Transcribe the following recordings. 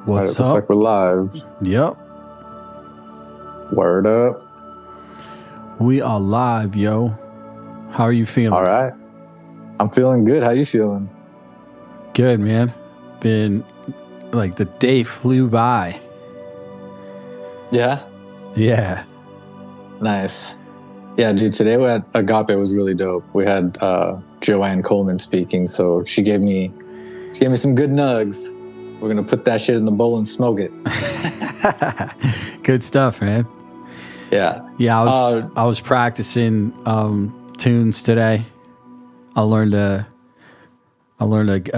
All right, What's looks up? like we're live. Yep. Word up. We are live, yo. How are you feeling? All right. I'm feeling good. How you feeling? Good, man. Been like the day flew by. Yeah? Yeah. Nice. Yeah, dude, today we had Agape was really dope. We had Joanne Coleman speaking, so she gave me some good nugs. We're gonna put that shit in the bowl and smoke it. Good stuff, man. Yeah. Yeah, I was practicing tunes today. I learned a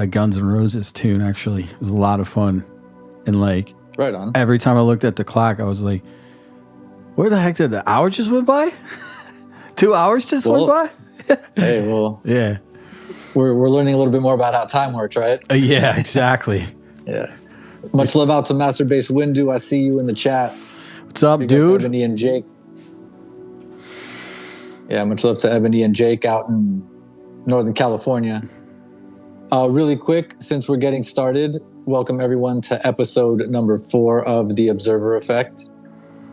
Guns N' Roses tune, actually. It was a lot of fun. And like Right on. every time I looked at the clock, I was like, where the heck did the hour just went by? 2 hours just went by? Hey, well, Yeah. we're learning a little bit more about how time works, right? Yeah, exactly. Yeah. Much love out to Master Bass Windu. I see you in the chat. What's up, Big up dude? Ebony and Jake. Yeah, much love to Ebony and Jake out in Northern California. Really quick, since we're getting started, welcome everyone to episode number 4 of The Observer Effect.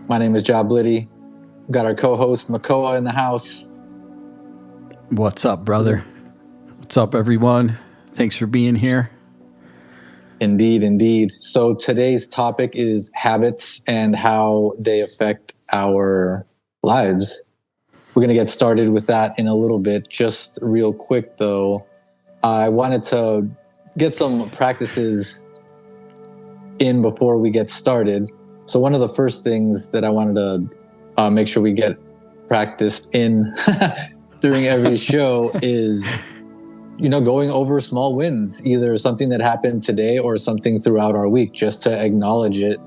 My name is Job Liddy. We've got our co-host Makoa in the house. What's up, brother? What's up, everyone? Thanks for being here. Indeed, indeed. So today's topic is habits and how they affect our lives. We're going to get started with that in a little bit. Just real quick, though, I wanted to get some practices in before we get started. So one of the first things that I wanted to make sure we get practiced in during every show is, going over small wins, either something that happened today or something throughout our week, just to acknowledge it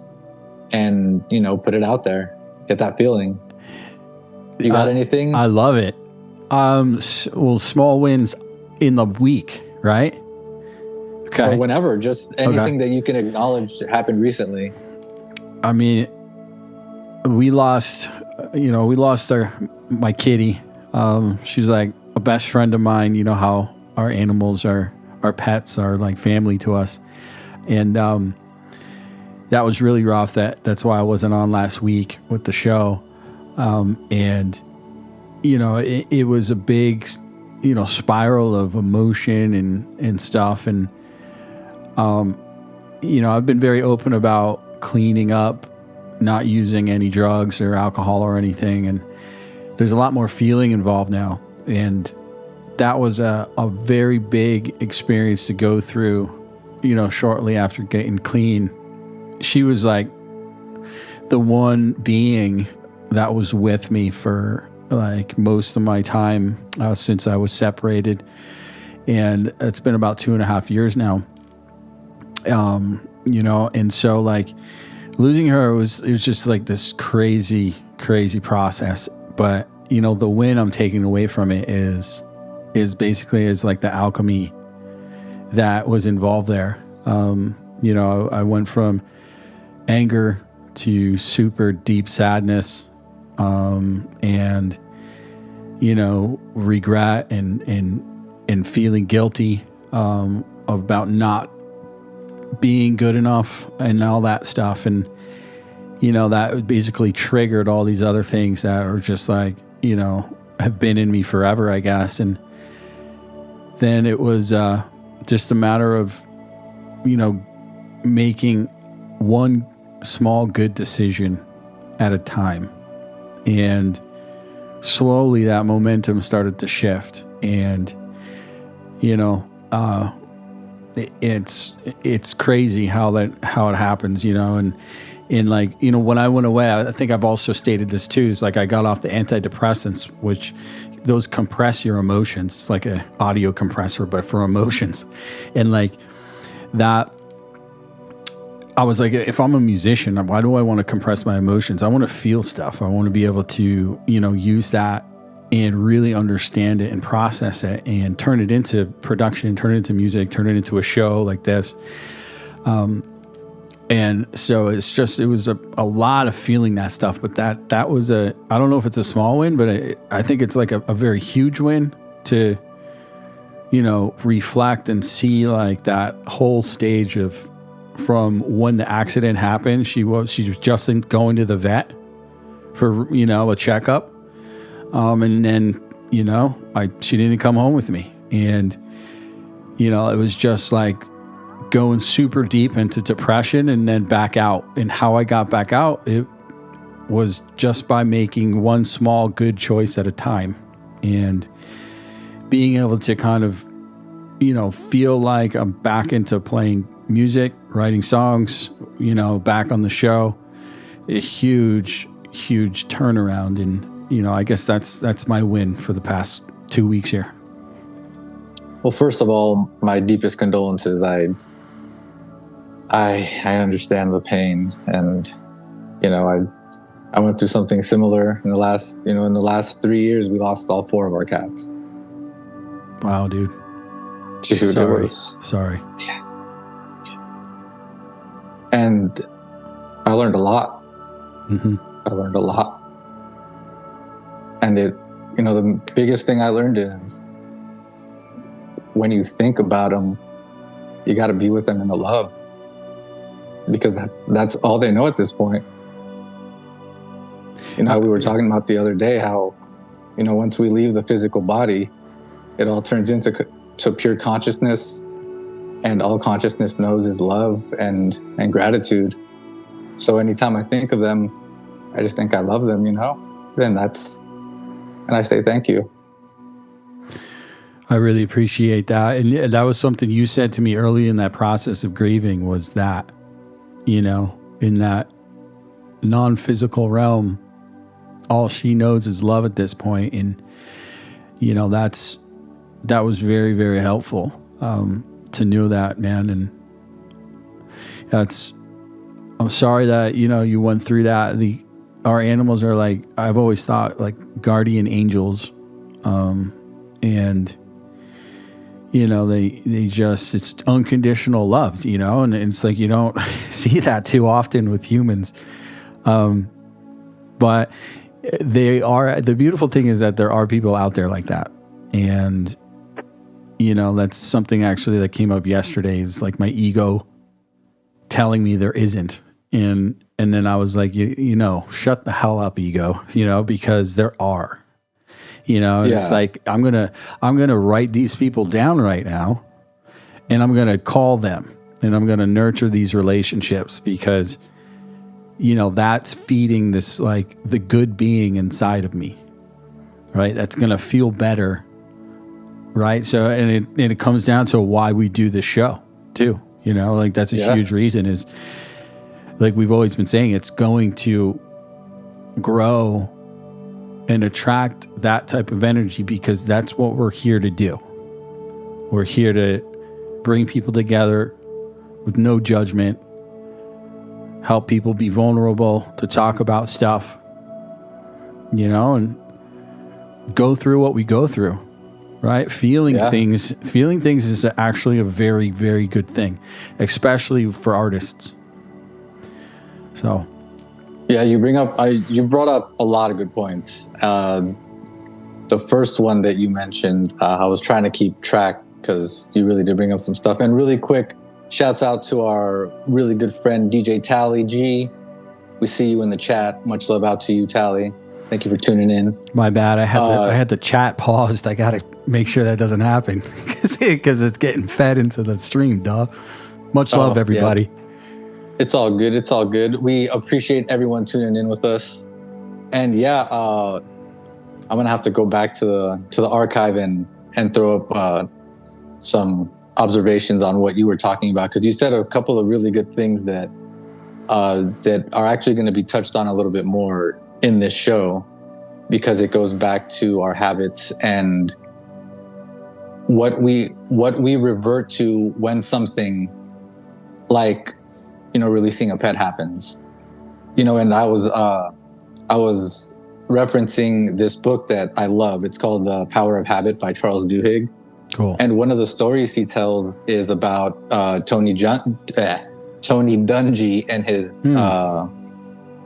and, put it out there, get that feeling. You got anything? I love it. Well, small wins in the week, right? Okay. Or whenever, just anything that you can acknowledge that happened recently. I mean, we lost my kitty. She's like a best friend of mine. You know how our animals our pets are like family to us. And that was really rough. That's why I wasn't on last week with the show. And it was a big, spiral of emotion and stuff. And, I've been very open about cleaning up, not using any drugs or alcohol or anything. And there's a lot more feeling involved now. And that was a very big experience to go through, shortly after getting clean. She was like the one being that was with me for like most of my time since I was separated. And it's been about 2.5 years now. And so like losing her it was just like this crazy process. But, the win I'm taking away from it is basically like the alchemy that was involved there. I went from anger to super deep sadness, and regret and feeling guilty about not being good enough and all that stuff. And that basically triggered all these other things that are just like have been in me forever, I guess. And then it was just a matter of making one small good decision at a time. And slowly that momentum started to shift. And, it's crazy how it happens, and like, when I went away, I think I've also stated this too, is like I got off the antidepressants, which those compress your emotions. It's like an audio compressor, but for emotions. And like that, I was like, if I'm a musician, why do I want to compress my emotions? I want to feel stuff. I want to be able to, use that and really understand it and process it and turn it into production, turn it into music, turn it into a show like this. And so it was a lot of feeling that stuff. But that was I don't know if it's a small win, but I think it's like a very huge win to, reflect and see like that whole stage of from when the accident happened. She was just going to the vet for, a checkup. And then, she didn't come home with me. And, it was just like going super deep into depression and then back out. And how I got back out, it was just by making one small good choice at a time and being able to kind of, feel like I'm back into playing music, writing songs, back on the show. A huge, huge turnaround. And, I guess that's my win for the past 2 weeks here. Well, first of all, my deepest condolences. I understand the pain, and I went through something similar in the last 3 years. We lost all 4 of our cats. Wow, dude. Sorry. Yeah. And I learned a lot. Mm-hmm. I learned a lot. And the biggest thing I learned is when you think about them, you got to be with them in the love, because that's all they know at this point. We were talking about the other day how, once we leave the physical body, it all turns into pure consciousness, and all consciousness knows is love and gratitude. So anytime I think of them, I just think I love them, and I say thank you. I really appreciate that. And that was something you said to me early in that process of grieving, was that, in that non-physical realm, all she knows is love at this point. And, that was very, very helpful to know that, man. And I'm sorry that, you went through that. Our animals are like, I've always thought, like guardian angels. And, they just, it's unconditional love, and it's like, you don't see that too often with humans. But the beautiful thing is that there are people out there like that. And, that's something actually that came up yesterday, is like my ego telling me there isn't. And then I was like, shut the hell up, ego, because there are, It's like, I'm going to write these people down right now, and I'm going to call them, and I'm going to nurture these relationships, because, that's feeding this, like the good being inside of me, right? That's going to feel better. Right. So, and it comes down to why we do this show too, like that's a huge reason, is like we've always been saying, it's going to grow and attract that type of energy, because that's what we're here to do. We're here to bring people together with no judgment, help people be vulnerable, to talk about stuff, and go through what we go through. Right? Feeling things is actually a very, very good thing, especially for artists. So, yeah, you brought up a lot of good points. The first one that you mentioned, I was trying to keep track because you really did bring up some stuff. And really quick, shouts out to our really good friend DJ Tally G. We see you in the chat. Much love out to you, Tally. Thank you for tuning in. My bad. I had the chat paused. I got to make sure that doesn't happen because it's getting fed into the stream, duh. Much love, everybody. Yeah. It's all good. It's all good. We appreciate everyone tuning in with us. And I'm going to have to go back to the archive and throw up some observations on what you were talking about, because you said a couple of really good things that are actually going to be touched on a little bit more in this show, because it goes back to our habits and what we revert to when something like, releasing a pet happens, and I was referencing this book that I love. It's called The Power of Habit by Charles Duhigg. Cool. And one of the stories he tells is about Tony Dungy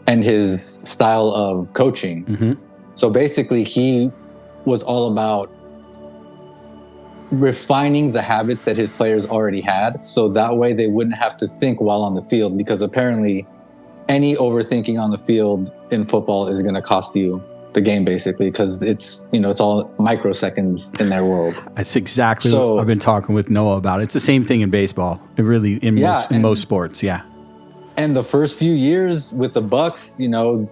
and his style of coaching. Mm-hmm. So basically, he was all about refining the habits that his players already had, so that way they wouldn't have to think while on the field, because apparently any overthinking on the field in football is going to cost you the game, basically, because it's all microseconds in their world. That's exactly what I've been talking with Noah about. It's the same thing in baseball. It really in most sports, yeah. And the first few years with the Bucks,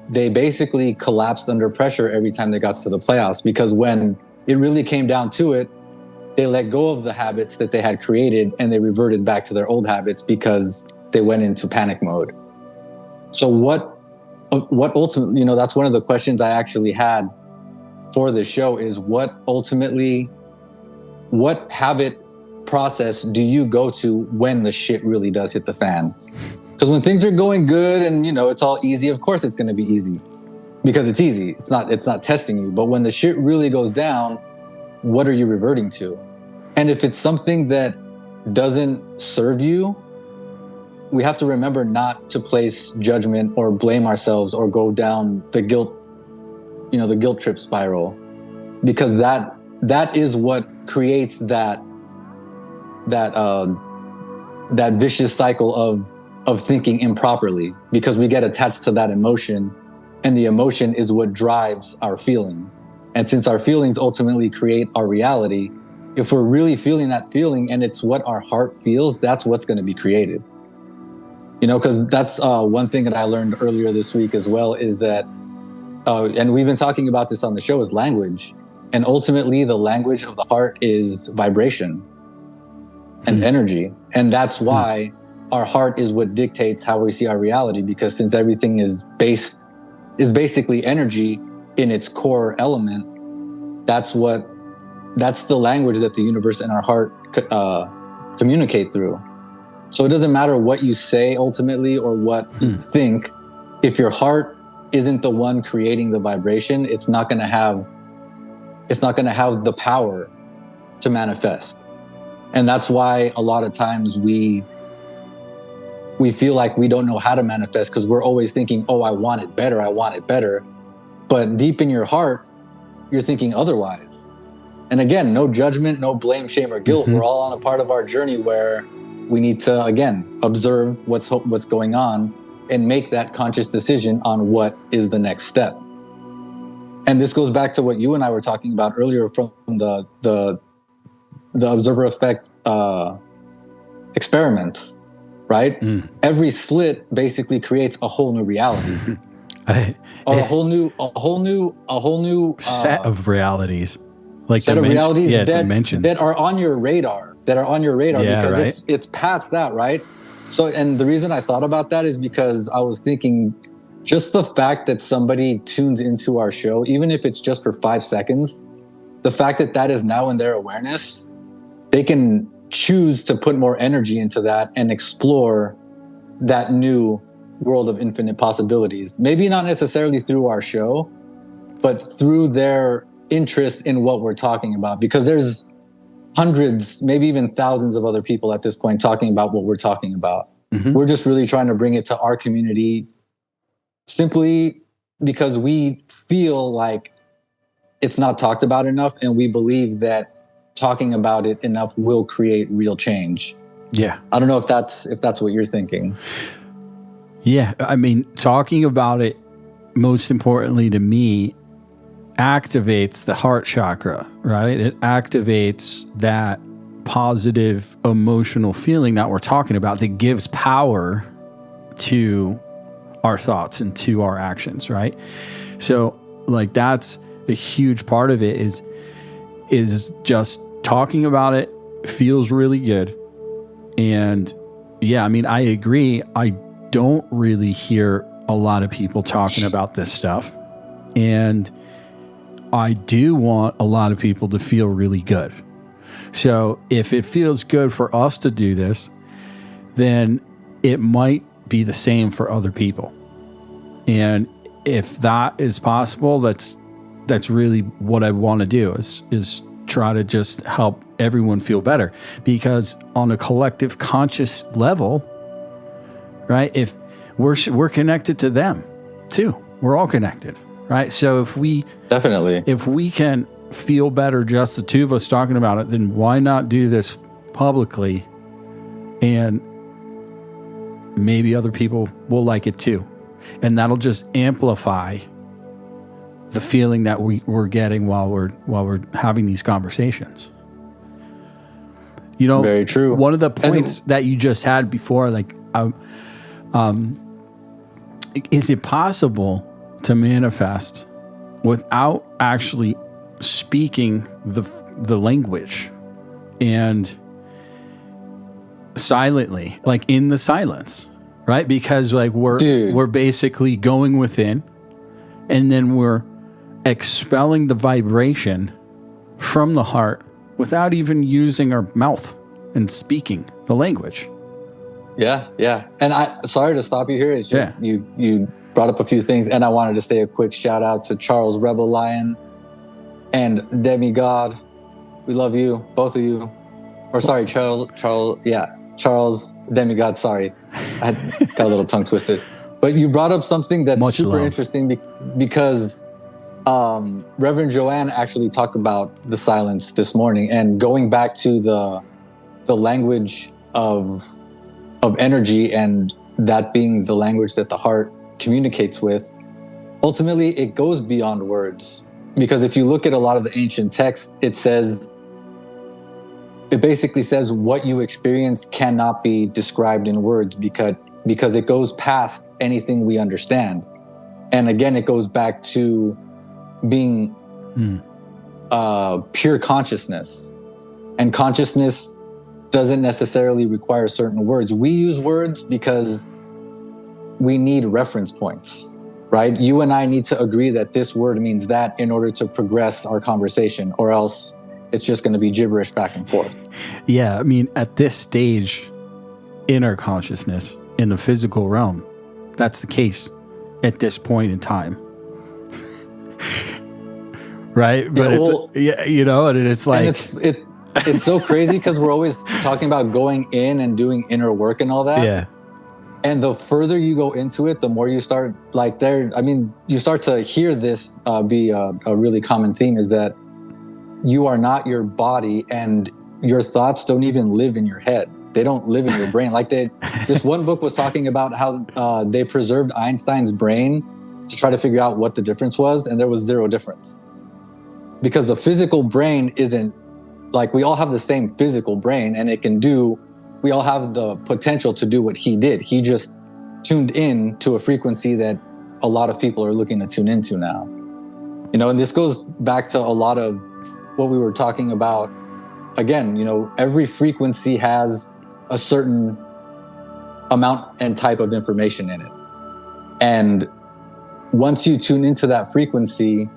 they basically collapsed under pressure every time they got to the playoffs, because when it really came down to it, they let go of the habits that they had created and they reverted back to their old habits because they went into panic mode. So what ultimately, that's one of the questions I actually had for the show is what habit process do you go to when the shit really does hit the fan? Because when things are going good and, it's all easy, of course it's going to be easy because it's easy. It's not testing you. But when the shit really goes down, what are you reverting to? And if it's something that doesn't serve you, we have to remember not to place judgment or blame ourselves or go down the guilt trip spiral, because that is what creates that vicious cycle of thinking improperly, because we get attached to that emotion, and the emotion is what drives our feeling. And since our feelings ultimately create our reality, if we're really feeling that feeling and it's what our heart feels, that's what's going to be created. Because that's one thing that I learned earlier this week as well, is that, and we've been talking about this on the show, is language. And ultimately, the language of the heart is vibration and energy. And that's why our heart is what dictates how we see our reality, because since everything is basically energy in its core element, that's the language that the universe and our heart communicate through. So it doesn't matter what you say ultimately or what you think. If your heart isn't the one creating the vibration, it's not going to have the power to manifest. And that's why a lot of times we feel like we don't know how to manifest, because we're always thinking, oh, I want it better. But deep in your heart, you're thinking otherwise. And again, no judgment, no blame, shame, or guilt. We're all on a part of our journey where we need to, again, observe what's going on and make that conscious decision on what is the next step. And this goes back to what you and I were talking about earlier from the observer effect experiments, right? Every slit basically creates a whole new reality, or a whole new set of realities, like set of realities dimensions that are on your radar. Because right. it's past that, right? So, and the reason I thought about that is because I was thinking, just the fact that somebody tunes into our show, even if it's just for 5 seconds, the fact that is now in their awareness, they can choose to put more energy into that and explore that new world of infinite possibilities. Maybe not necessarily through our show, but through their interest in what we're talking about, because there's hundreds, maybe even thousands of other people at this point talking about what we're talking about. We're just really trying to bring it to our community simply because we feel like it's not talked about enough, and we believe that talking about it enough will create real change. Yeah. I don't know if that's what you're thinking. Yeah. I mean, talking about it, most importantly to me, activates the heart chakra, right? It activates that positive emotional feeling that we're talking about, that gives power to our thoughts and to our actions, right? So like that's a huge part of it, is just talking about it feels really good. And yeah, I mean, I agree. I don't really hear a lot of people talking about this stuff. And I do want a lot of people to feel really good. So if it feels good for us to do this, then it might be the same for other people. And if that is possible, that's really what I want to do is try to just help everyone feel better. Because on a collective conscious level, right, if we're connected to them too, we're all connected. Right. So if we can feel better just the two of us talking about it, then why not do this publicly? And maybe other people will like it too. And that'll just amplify the feeling that we're getting while we're having these conversations. You know, very true. One of the points that you just had before, like, is it possible to manifest without actually speaking the language and silently, like in the silence, right? Because like we're basically going within, and then we're expelling the vibration from the heart without even using our mouth and speaking the language. Yeah. And sorry to stop you here. It's just you brought up a few things, and I wanted to say a quick shout out to Charles Rebel Lion and Demigod. We love you, both of you. Or sorry, Charles, Demigod, sorry. I got a little tongue twisted. But you brought up something that's Much super love. interesting because Reverend Joanne actually talked about the silence this morning, and going back to the language of energy, and that being the language that the heart communicates with. Ultimately, it goes beyond words, because if you look at a lot of the ancient texts, it basically says what you experience cannot be described in words because it goes past anything we understand. And again, it goes back to being pure consciousness. And consciousness doesn't necessarily require certain words. We use words because we need reference points, right? You and I need to agree that this word means that in order to progress our conversation, or else it's just going to be gibberish back and forth. Yeah, I mean, at this stage in our consciousness, in the physical realm, that's the case at this point in time. Right? But it's like... And it's so crazy because we're always talking about going in and doing inner work and all that. Yeah. And the further you go into it, the more you start you start to hear this be a really common theme, is that you are not your body, and your thoughts don't even live in your head. They don't live in your brain. Like this one book was talking about how they preserved Einstein's brain to try to figure out what the difference was, and there was zero difference. Because the physical brain isn't, like, we all have the same physical brain, and we all have the potential to do what he did. He just tuned in to a frequency that a lot of people are looking to tune into now. You know, and this goes back to a lot of what we were talking about. Again, you know, every frequency has a certain amount and type of information in it. And once you tune into that frequency,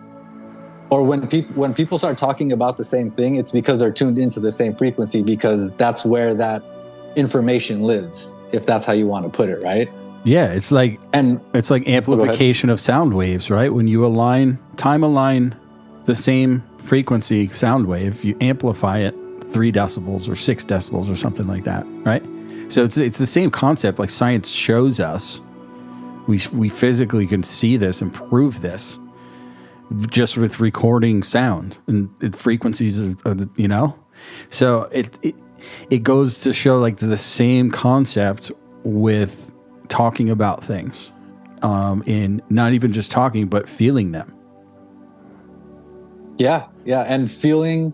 or when people start talking about the same thing, it's because they're tuned into the same frequency, because that's where that information lives, if that's how you want to put it, right? Yeah, it's like amplification of sound waves, right? When you time align the same frequency sound wave, you amplify it 3 decibels or 6 decibels or something like that, right? So it's the same concept. Like, science shows us, we physically can see this and prove this just with recording sound and frequencies of you know. So it goes to show, like, the same concept with talking about things, in not even just talking, but feeling them. Yeah. And feeling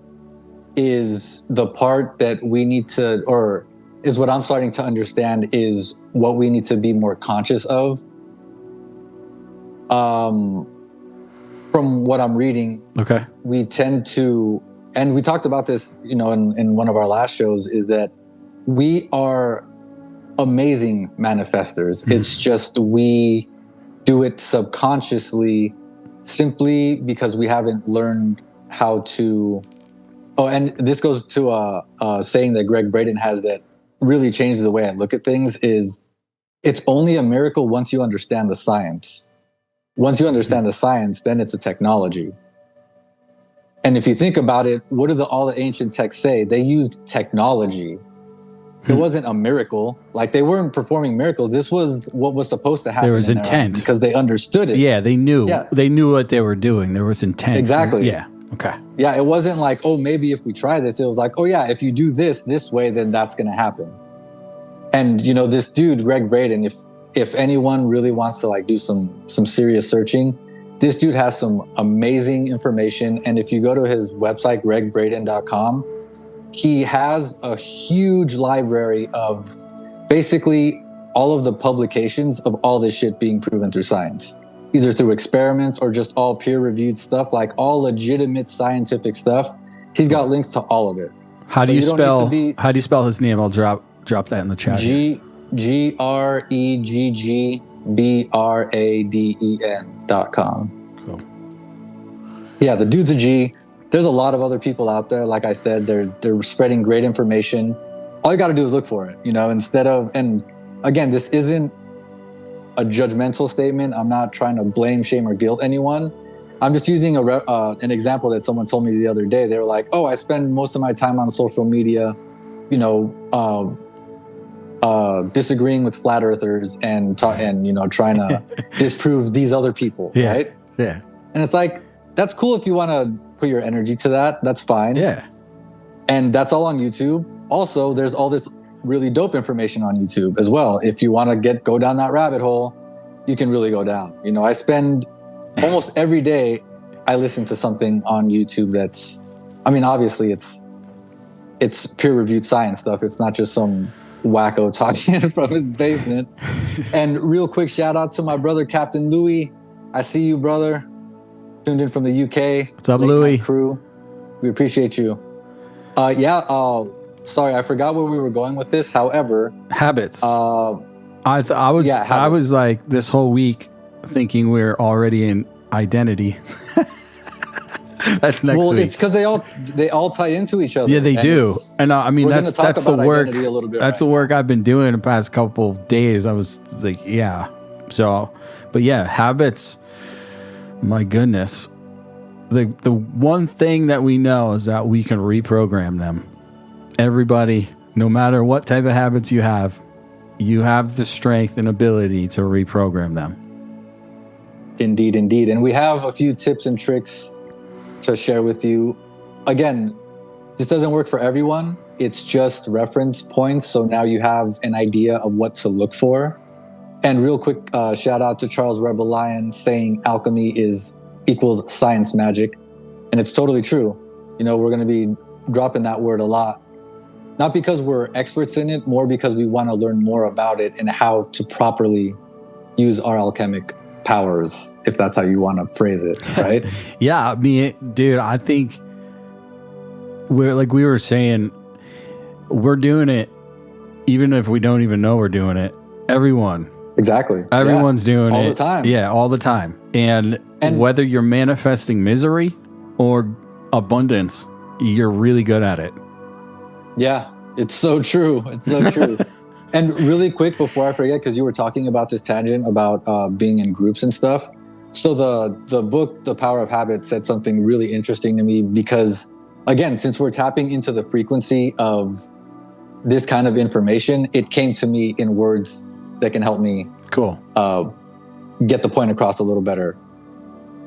is the part that we need to, or is what I'm starting to understand, is what we need to be more conscious of. From what I'm reading, okay, we tend to, and we talked about this, you know, in one of our last shows, is that we are amazing manifestors. Mm-hmm. It's just we do it subconsciously, simply because we haven't learned how to. Oh, and this goes to a saying that Greg Braden has that really changes the way I look at things, is it's only a miracle once you understand the science. Once you understand the science, then it's a technology. And if you think about it, what do all the ancient texts say? They used technology. It wasn't a miracle. Like, they weren't performing miracles. This was what was supposed to happen. There was intent, because they understood it. Yeah, they knew. Yeah. They knew what they were doing. There was intent. Exactly. Yeah. Okay. Yeah, it wasn't like, oh, maybe if we try this, it was like, oh yeah, if you do this way, then that's going to happen. And this dude, Greg Braden, if anyone really wants to like do some serious searching, this dude has some amazing information. And if you go to his website, gregbraden.com, he has a huge library of basically all of the publications of all this shit being proven through science, either through experiments or just all peer-reviewed stuff, like all legitimate scientific stuff. He's got links to all of it. How do you spell his name? I'll drop that in the chat. GregBraden.com. Cool. Yeah, the dude's a G. There's a lot of other people out there. Like I said, they're spreading great information. All you got to do is look for it, instead of, and again, this isn't a judgmental statement. I'm not trying to blame, shame, or guilt anyone. I'm just using an example that someone told me the other day. They were like, oh, I spend most of my time on social media, disagreeing with flat earthers and trying to disprove these other people, right? Yeah. And it's like, that's cool if you want to put your energy to that. That's fine. Yeah. And that's all on YouTube. Also, there's all this really dope information on YouTube as well. If you want to go down that rabbit hole, you can really go down. I spend almost every day, I listen to something on YouTube that's, obviously it's peer-reviewed science stuff. It's not just some wacko talking from his basement. And real quick shout out to my brother, Captain Louis. I see you, brother. Tuned in from the UK. What's up, Louis? Crew. We appreciate you. Sorry, I forgot where we were going with this. However, habits. I was like this whole week thinking we're already in identity. That's next week. Well, it's because they all tie into each other. Yeah, they do. And that's the work. That's the work I've been doing the past couple days. I was like, yeah. So, but yeah, habits. My goodness. The one thing that we know is that we can reprogram them. Everybody, no matter what type of habits you have the strength and ability to reprogram them. Indeed. And we have a few tips and tricks to share with you. Again, this doesn't work for everyone. It's just reference points. So now you have an idea of what to look for. And real quick, shout out to Charles Rebel Lion saying alchemy equals science magic. And it's totally true. We're going to be dropping that word a lot. Not because we're experts in it, more because we want to learn more about it and how to properly use our alchemic powers, if that's how you want to phrase it, right? Yeah, dude, I think we were saying, we're doing it even if we don't even know we're doing it. Everyone's doing it all the time. Yeah, all the time. And whether you're manifesting misery or abundance, you're really good at it. Yeah, it's so true. It's so true. And really quick before I forget, because you were talking about this tangent about being in groups and stuff. So the book, The Power of Habit, said something really interesting to me because, again, since we're tapping into the frequency of this kind of information, it came to me in words that can help me get the point across a little better.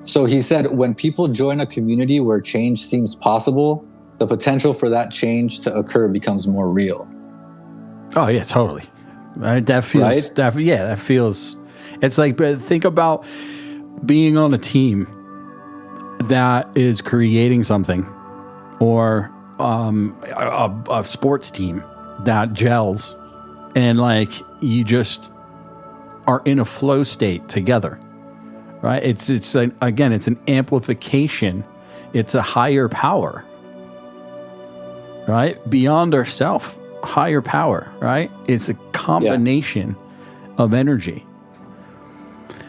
So he said, when people join a community where change seems possible, the potential for that change to occur becomes more real. Oh yeah, totally. That feels, right? That feels, it's like, think about being on a team that is creating something, or a sports team that gels, and like you just are in a flow state together, right? It's again, it's an amplification. It's a higher power, right? Beyond ourself, higher power, right? It's a combination of energy.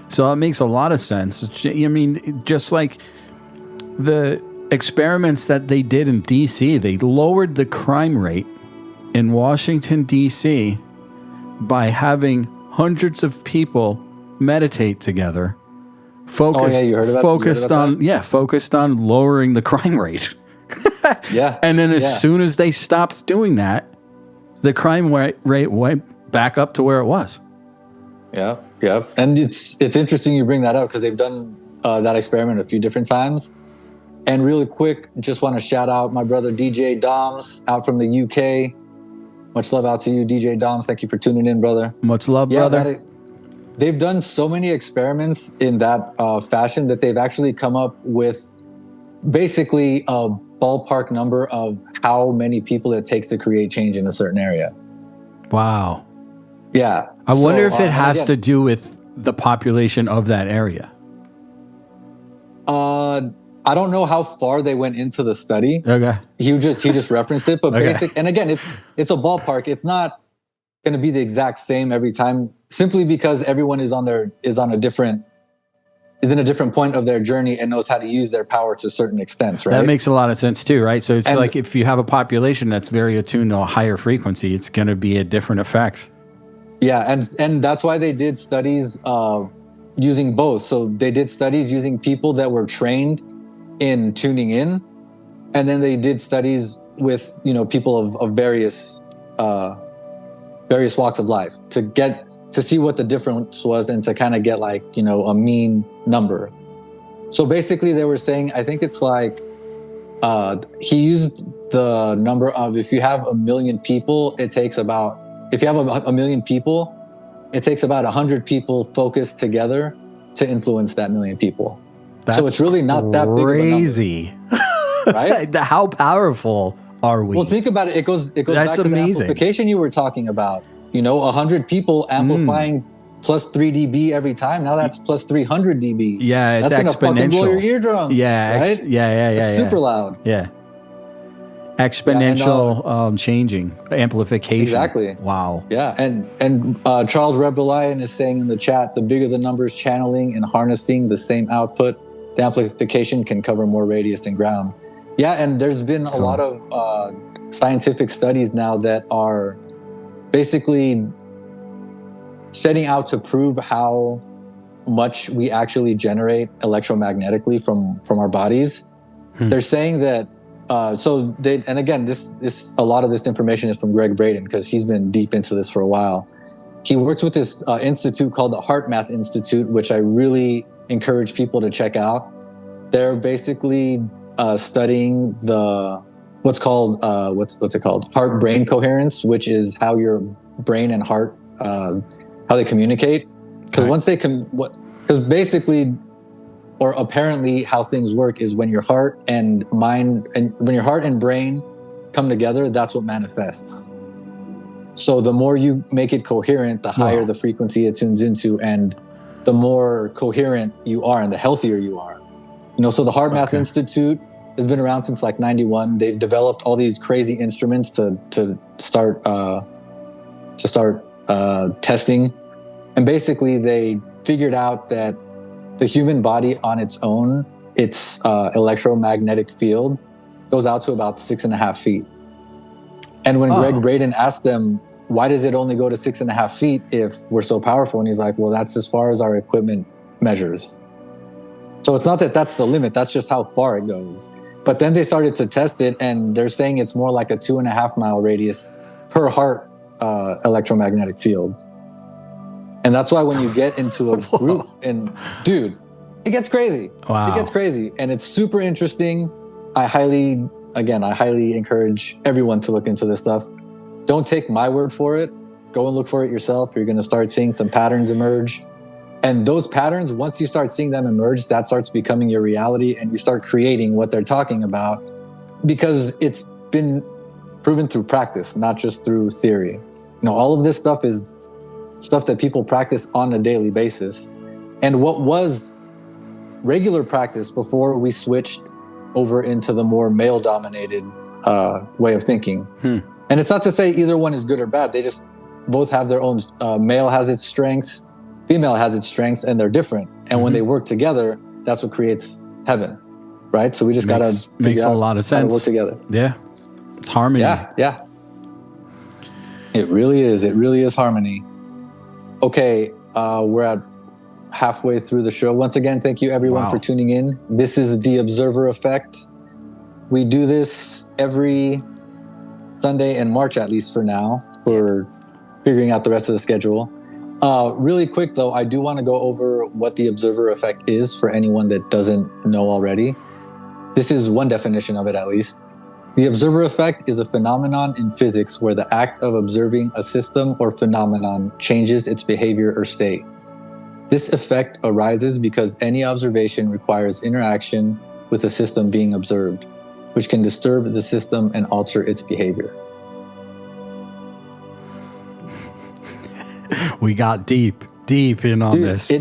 So it makes a lot of sense. Just like the experiments that they did in DC, they lowered the crime rate in Washington, DC by having hundreds of people meditate together, focused on lowering the crime rate. And then as soon as they stopped doing that, the crime rate went back up to where it was. Yeah. And it's interesting you bring that up because they've done that experiment a few different times. And really quick, just want to shout out my brother DJ Doms out from the UK. Much love out to you, DJ Doms. Thank you for tuning in, brother. Much love, brother. They've done so many experiments in that fashion that they've actually come up with basically a ballpark number of how many people it takes to create change in a certain area. Wow. Yeah. I wonder if it has to do with the population of that area. I don't know how far they went into the study. Okay. He just referenced it, but Okay. and again, it's a ballpark. It's not going to be the exact same every time, simply because everyone is in a different point of their journey and knows how to use their power to certain extents, right? That makes a lot of sense too, right? So it's like if you have a population that's very attuned to a higher frequency, it's going to be a different effect. Yeah, and that's why they did studies using both. So they did studies using people that were trained in tuning in, and then they did studies with people of various walks of life to see what the difference was and to kind of get like a mean number. So basically, they were saying, I think it's like he used the number of, if you have 1 million people, it takes about. If you have a million people, it takes about 100 people focused together to influence that 1 million people. So it's really not that big of a number, right? How powerful are we? Well, think about it. It goes back to the amplification you were talking about. 100 people amplifying plus 3 dB every time. Now that's plus 300 dB. Yeah, it's that's exponential. That's going to fucking blow your eardrums. Yeah, right? It's super loud. Yeah. Exponential changing, amplification. Exactly. Wow. Yeah, and Charles Rebelion is saying in the chat, the bigger the numbers channeling and harnessing the same output, the amplification can cover more radius than ground. Yeah, and there's been a lot of scientific studies now that are basically setting out to prove how much we actually generate electromagnetically from our bodies. They're saying that and again, this a lot of this information is from Greg Braden because he's been deep into this for a while. He works with this institute called the HeartMath Institute, which I really encourage people to check out. They're basically studying what's it called heart-brain coherence, which is how your brain and heart how they communicate. Because or apparently how things work is when your heart and brain come together, that's what manifests. So the more you make it coherent, the higher the frequency it tunes into, and the more coherent you are and the healthier you are. So the HeartMath Institute has been around since like 91. They've developed all these crazy instruments to start testing. And basically they figured out that the human body on its own, its electromagnetic field goes out to about 6.5 feet. And when Greg Braden asked them, why does it only go to 6.5 feet if we're so powerful? And he's like, well, that's as far as our equipment measures. So it's not that that's the limit. That's just how far it goes. But then they started to test it, and they're saying it's more like a 2.5 mile radius per heart electromagnetic field. And that's why when you get into a group, and dude, it gets crazy. Wow. It gets crazy. And it's super interesting. I highly encourage everyone to look into this stuff. Don't take my word for it. Go and look for it yourself. You're going to start seeing some patterns emerge. And those patterns, once you start seeing them emerge, that starts becoming your reality, and you start creating what they're talking about, because it's been proven through practice, not just through theory. All of this stuff is stuff that people practice on a daily basis. And what was regular practice before we switched over into the more male-dominated way of thinking. And it's not to say either one is good or bad. They just both have their own. Male has its strengths, female has its strengths, and they're different. And when they work together, that's what creates heaven, right? So we just got to makes a lot of sense. How to work together. Yeah, it's harmony. Yeah. It really is. It really is harmony. Okay, we're at halfway through the show. Once again, thank you everyone for tuning in. This is The Observer Effect. We do this every Sunday in March, at least for now. We're figuring out the rest of the schedule. Really quick, though, I do want to go over what The Observer Effect is for anyone that doesn't know already. This is one definition of it, at least. The observer effect is a phenomenon in physics where the act of observing a system or phenomenon changes its behavior or state. This effect arises because any observation requires interaction with the system being observed, which can disturb the system and alter its behavior. We got deep in on this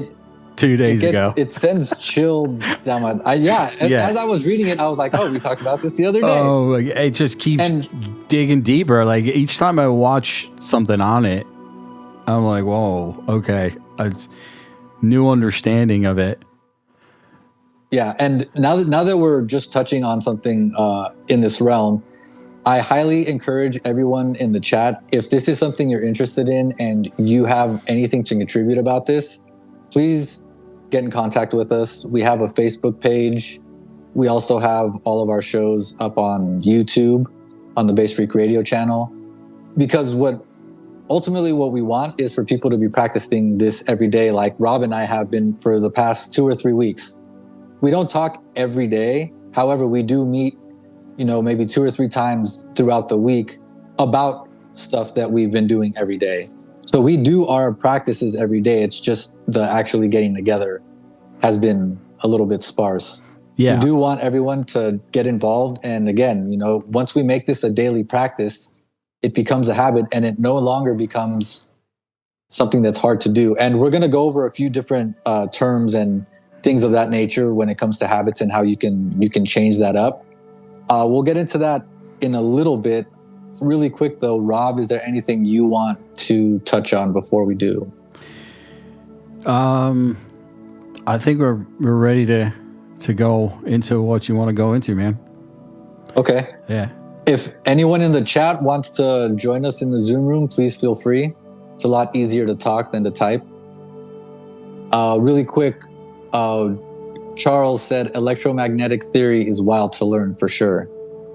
2 days ago. It sends chills down my... As I was reading it, I was like, oh, we talked about this the other day. Oh, it just keeps digging deeper. Like each time I watch something on it, I'm like, whoa, okay. It's new understanding of it. Yeah, and now that we're just touching on something in this realm, I highly encourage everyone in the chat, if this is something you're interested in and you have anything to contribute about this, please get in contact with us. We have a Facebook page. We also have all of our shows up on YouTube, on the Base Freak Radio channel, because ultimately what we want is for people to be practicing this every day, like Rob and I have been for the past 2 or 3 weeks. We don't talk every day. However, we do meet, maybe 2 or 3 times throughout the week about stuff that we've been doing every day. So we do our practices every day. It's just the actually getting together has been a little bit sparse. Yeah. We do want everyone to get involved. And again, once we make this a daily practice, it becomes a habit and it no longer becomes something that's hard to do. And we're going to go over a few different terms and things of that nature when it comes to habits and how you can change that up. We'll get into that in a little bit. Really quick though, Rob, is there anything you want to touch on before we do? I think we're ready to go into what you want to go into, man. Okay. Yeah. If anyone in the chat wants to join us in the Zoom room, please feel free. It's a lot easier to talk than to type. Really quick, Charles said electromagnetic theory is wild to learn for sure.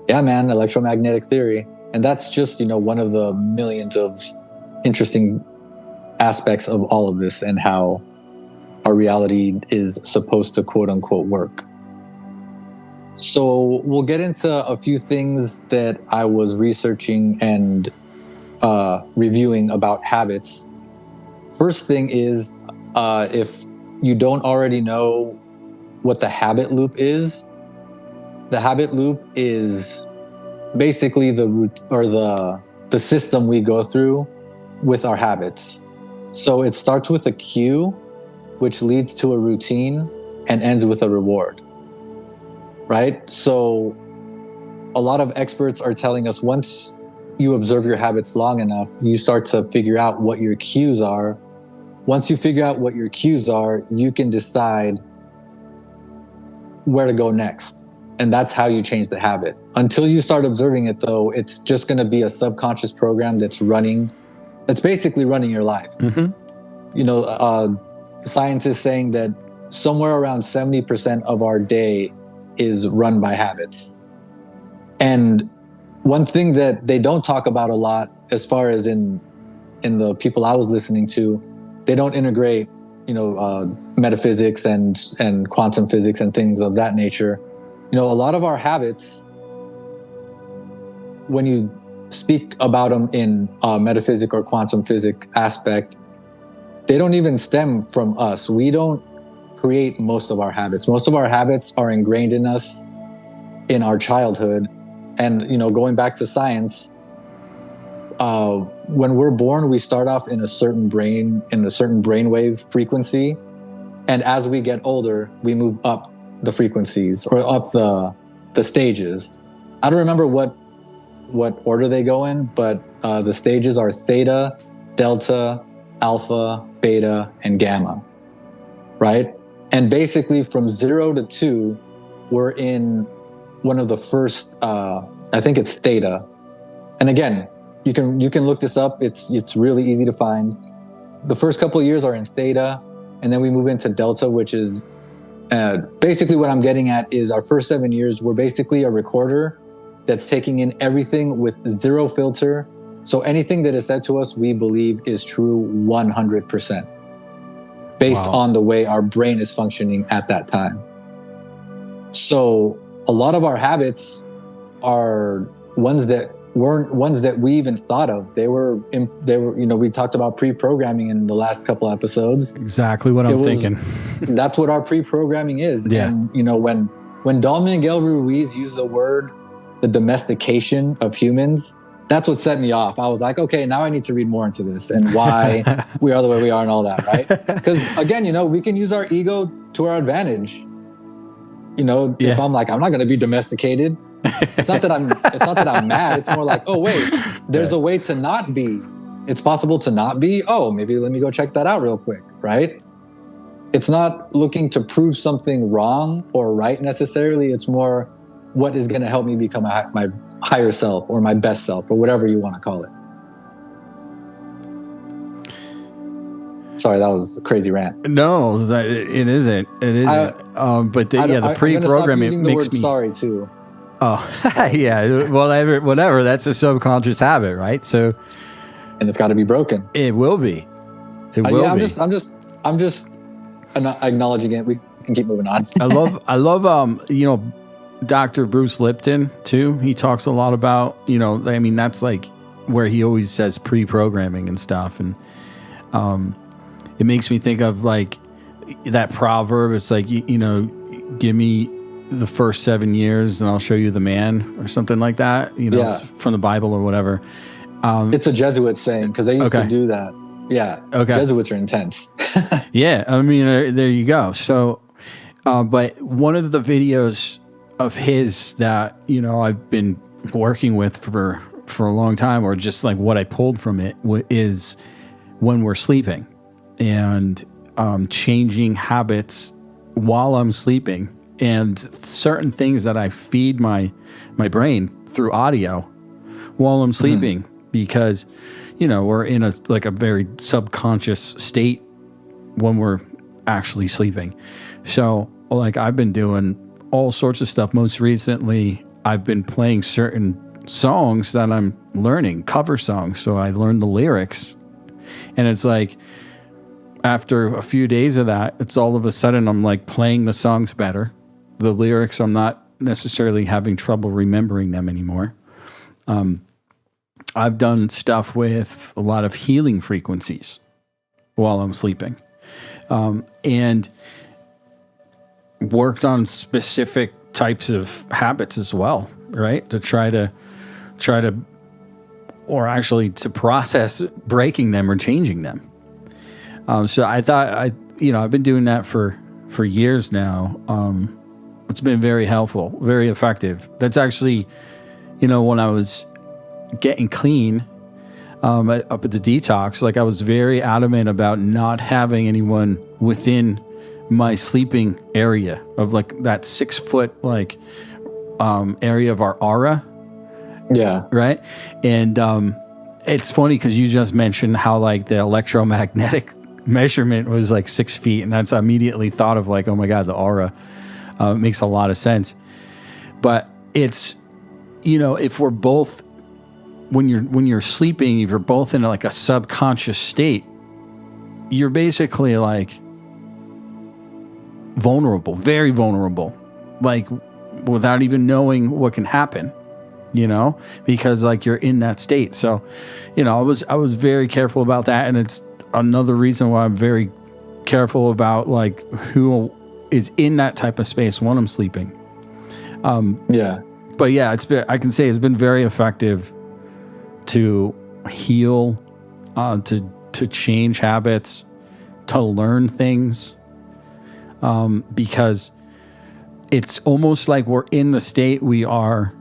Yeah, man, electromagnetic theory. And that's just, one of the millions of interesting aspects of all of this and how our reality is supposed to quote unquote work. So we'll get into a few things that I was researching and reviewing about habits. First thing is, if you don't already know what the habit loop is basically the system we go through with our habits. So it starts with a cue, which leads to a routine and ends with a reward, right? So a lot of experts are telling us once you observe your habits long enough, you start to figure out what your cues are. Once you figure out what your cues are, you can decide where to go next. And that's how you change the habit. Until you start observing it, though, it's just going to be a subconscious program that's basically running your life. Mm-hmm. Science is saying that somewhere around 70% of our day is run by habits. And one thing that they don't talk about a lot, as far as in the people I was listening to, they don't integrate, metaphysics and quantum physics and things of that nature. A lot of our habits, when you speak about them in metaphysic or quantum physics aspect, they don't even stem from us. We don't create most of our habits. Most of our habits are ingrained in us in our childhood. And, going back to science, when we're born, we start off in a certain brainwave frequency. And as we get older, we move up the frequencies or up the stages. I don't remember what order they go in, but the stages are theta, delta, alpha, beta, and gamma, right? And basically from 0 to 2, we're in one of the first, I think it's theta. And again, you can look this up. It's really easy to find. The first couple of years are in theta, and then we move into delta, which is basically what I'm getting at is our first 7 years, we're basically a recorder that's taking in everything with zero filter. So anything that is said to us, we believe is true 100%, based on the way our brain is functioning at that time. So a lot of our habits are ones that weren't ones that we even thought of. They were, we talked about pre-programming in the last couple episodes. Exactly what I'm thinking. That's what our pre-programming is. Yeah. And, when Don Miguel Ruiz used the domestication of humans, that's what set me off. I was like, okay, now I need to read more into this and why we are the way we are and all that, right? Because again, we can use our ego to our advantage. If I'm like, I'm not going to be domesticated. It's not that I'm mad. It's more like, oh wait, there's a way to not be. It's possible to not be. Oh, maybe let me go check that out real quick, right? It's not looking to prove something wrong or right necessarily. It's more what is going to help me become my higher self or my best self or whatever you want to call it. Sorry, that was a crazy rant. No, it isn't. It isn't. But the pre-programming makes me sorry too. Oh, yeah. Whatever. That's a subconscious habit, right? So, and it's got to be broken. It will be. It will be. I'm just acknowledging it. We can keep moving on. I love. Dr. Bruce Lipton too. He talks a lot about. That's like where he always says pre-programming and stuff, and it makes me think of like that proverb. It's like give me the first 7 years and I'll show you the man or something like that. It's from the Bible or whatever. It's a Jesuit saying because they used to do that. Yeah. Okay. Jesuits are intense. Yeah. There you go. So, but one of the videos of his that, I've been working with for a long time, or just like what I pulled from it is when we're sleeping and changing habits while I'm sleeping. And certain things that I feed my brain through audio while I'm sleeping, because, we're in a very subconscious state when we're actually sleeping. So like I've been doing all sorts of stuff. Most recently, I've been playing certain songs that I'm learning, cover songs. So I learned the lyrics, and it's like, after a few days of that, it's all of a sudden I'm like playing the songs better. The lyrics, I'm not necessarily having trouble remembering them anymore. I've done stuff with a lot of healing frequencies while I'm sleeping, and worked on specific types of habits as well, right? To try to, or actually to process breaking them or changing them. So I thought I've been doing that for years now. It's been very helpful, very effective. That's actually, when I was getting clean, up at the detox, like I was very adamant about not having anyone within my sleeping area of like that 6 foot, area of our aura. Yeah. Right. And, it's funny because you just mentioned how like the electromagnetic measurement was like 6 feet, and that's immediately thought of like, oh my God, the aura. Makes a lot of sense. But it's, if we're both, when you're sleeping, if you're both in like a subconscious state, you're basically like vulnerable, very vulnerable, like without even knowing what can happen, because like you're in that state. So, I was very careful about that. And it's another reason why I'm very careful about like who is in that type of space when I'm sleeping. But yeah, I can say it's been very effective to heal, to change habits, to learn things, because it's almost like we're in the state we are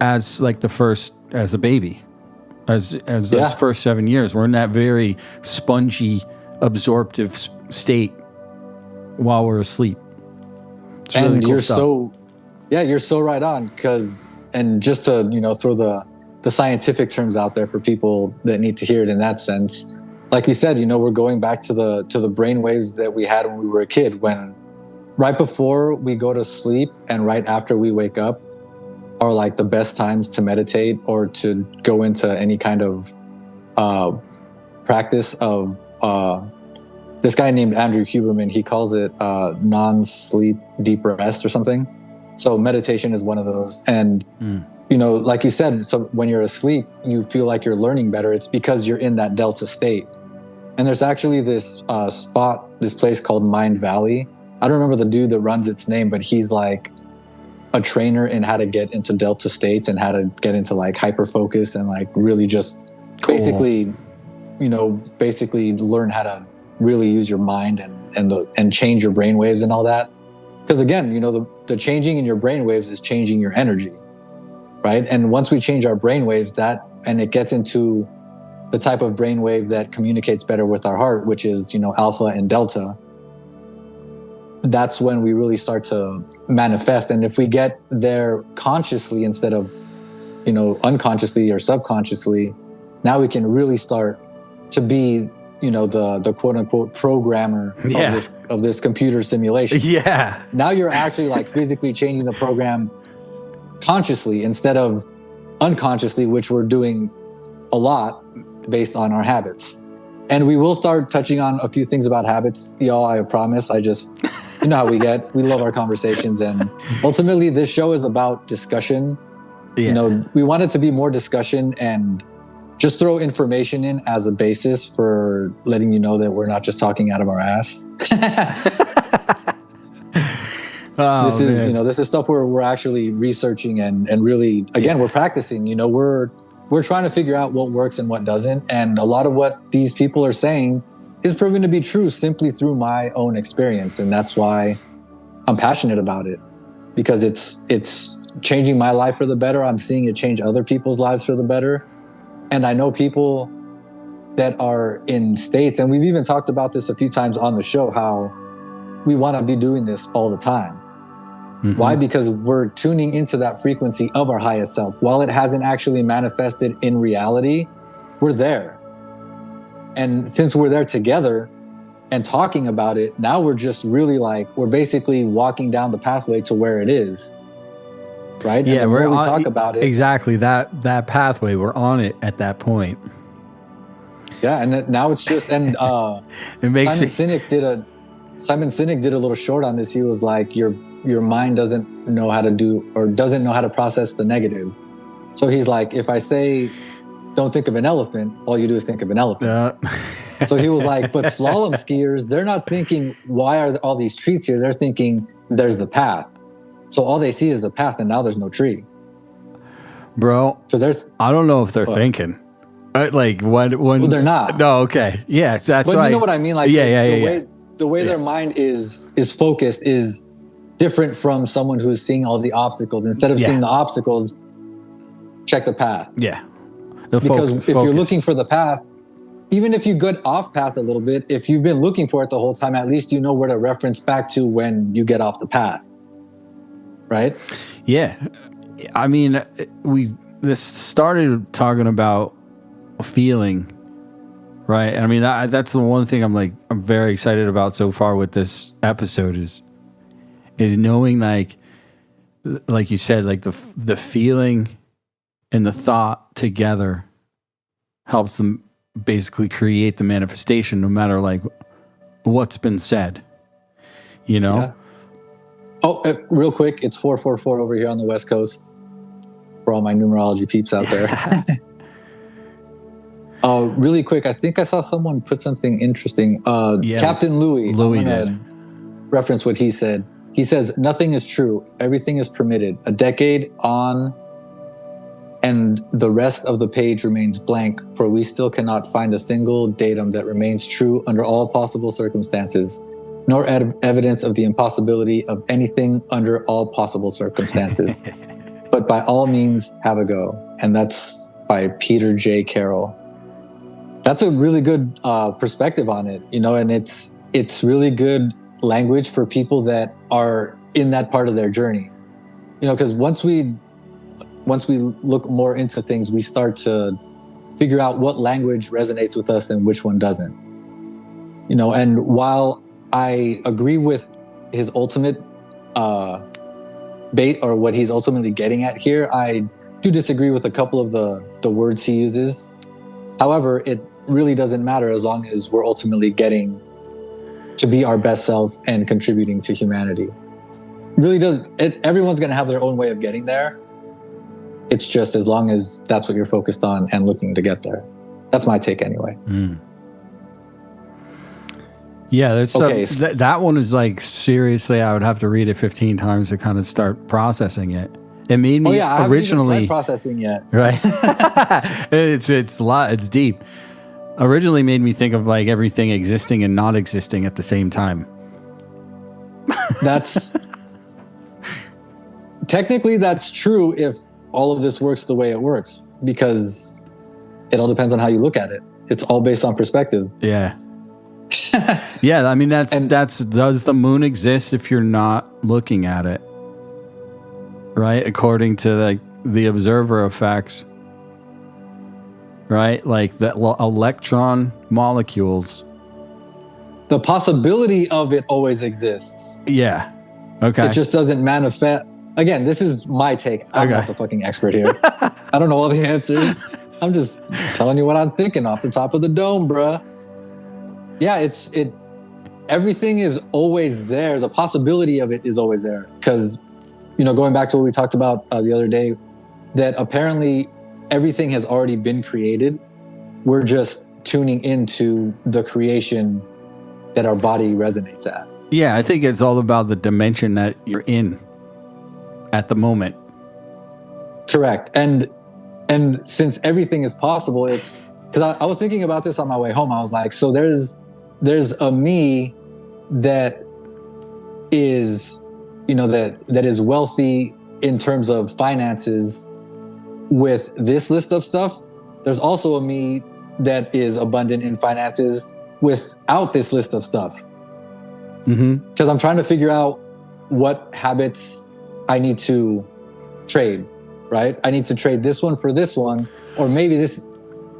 as like as a baby, as those first 7 years. We're in that very spongy, absorptive state while we're asleep. It's and really cool you're stuff. you're so right on. And just to throw the scientific terms out there for people that need to hear it in that sense, like you said, we're going back to the brain waves that we had when we were a kid, when right before we go to sleep and right after we wake up are like the best times to meditate or to go into any kind of practice of this guy named Andrew Huberman. He calls it non-sleep deep rest or something. So meditation is one of those. And, you know, like you said, so when you're asleep, you feel like you're learning better. It's because you're in that delta state. And there's actually this this place called Mind Valley. I don't remember the dude that runs its name, but he's like a trainer in how to get into delta states and how to get into like hyper focus and like really just basically learn how to really use your mind and change your brain waves and all that. Because again, you know, the changing in your brain waves is changing your energy, right? And once we change our brain waves, and it gets into the type of brain wave that communicates better with our heart, which is, you know, alpha and delta, that's when we really start to manifest. And if we get there consciously instead of, you know, unconsciously or subconsciously, now we can really start to be, you know, the quote unquote programmer of this computer simulation. Yeah. Now you're actually like physically changing the program consciously instead of unconsciously, which we're doing a lot based on our habits. And we will start touching on a few things about habits, y'all, I promise. You know how we get. We love our conversations. And ultimately, this show is about discussion. Yeah. You know, we want it to be more discussion and just throw information in as a basis for letting you know that we're not just talking out of our ass. This is stuff where we're actually researching and really, again, we're practicing. You know, we're trying to figure out what works and what doesn't. And a lot of what these people are saying is proven to be true simply through my own experience. And that's why I'm passionate about it, because it's changing my life for the better. I'm seeing it change other people's lives for the better. And I know people that are in states, and we've even talked about this a few times on the show, how we want to be doing this all the time. Mm-hmm. Why? Because we're tuning into that frequency of our highest self. While it hasn't actually manifested in reality, we're there. And since we're there together and talking about it, now we're just really like, we're basically walking down the pathway to where it is. Right? Yeah, and we talk about it. Exactly. That pathway, we're on it at that point. Yeah, and now it's just, and it makes Simon Sinek did a little short on this. He was like, your mind doesn't know how to process the negative. So he's like, if I say, don't think of an elephant, all you do is think of an elephant. So he was like, but slalom skiers, they're not thinking, why are all these trees here? They're thinking, there's the path. So all they see is the path, and now there's no tree. Bro, I don't know if they're thinking. Like when well, they're not. No, okay. Yeah, that's but right. You know what I mean? Like the way their mind is focused is different from someone who's seeing all the obstacles. Instead of seeing the obstacles, check the path. Yeah. Because if you're looking for the path, even if you get off path a little bit, if you've been looking for it the whole time, at least you know where to reference back to when you get off the path. Right? Yeah. I mean, this started talking about feeling, right? I mean, that's the one thing I'm very excited about so far with this episode is knowing like you said, like the feeling and the thought together helps them basically create the manifestation, no matter like what's been said, you know? Yeah. Oh, real quick, it's 444 over here on the West Coast for all my numerology peeps out there. Really quick, I think I saw someone put something interesting. Captain Louis. Louis did. Reference what he said. He says, nothing is true. Everything is permitted. A decade on and the rest of the page remains blank, for we still cannot find a single datum that remains true under all possible circumstances, nor evidence of the impossibility of anything under all possible circumstances. But by all means, have a go. And that's by Peter J. Carroll. That's a really good perspective on it, you know, and it's really good language for people that are in that part of their journey. You know, because once we look more into things, we start to figure out what language resonates with us and which one doesn't. You know, and while I agree with his ultimate bait or what he's ultimately getting at here, I do disagree with a couple of the words he uses. However, it really doesn't matter as long as we're ultimately getting to be our best self and contributing to humanity. really does it. Everyone's going to have their own way of getting there. It's just as long as that's what you're focused on and looking to get there. That's my take anyway. Yeah, that's okay. That one is like, seriously, I would have to read it 15 times to kind of start processing it. It made me I originally haven't even tried processing yet. Right. it's a lot. It's deep. Originally made me think of like everything existing and not existing at the same time. That's technically that's true if all of this works the way it works, because it all depends on how you look at it. It's all based on perspective. Yeah. Yeah, I mean that's does the moon exist if you're not looking at it? Right? According to like the observer effects. Right? Like the electron molecules. The possibility of it always exists. Yeah. Okay. It just doesn't manifest. Again, this is my take. I'm not the fucking expert here. I don't know all the answers. I'm just telling you what I'm thinking off the top of the dome, bruh. Yeah, everything is always there. The possibility of it is always there. Because, going back to what we talked about the other day, that apparently everything has already been created. We're just tuning into the creation that our body resonates at. Yeah, I think it's all about the dimension that you're in at the moment. Correct. And since everything is possible, it's because I was thinking about this on my way home. I was like, so there's a me that is, that is wealthy in terms of finances with this list of stuff. There's also a me that is abundant in finances without this list of stuff. Because I'm trying to figure out what habits I need to trade, right? I need to trade this one for this one, or maybe this,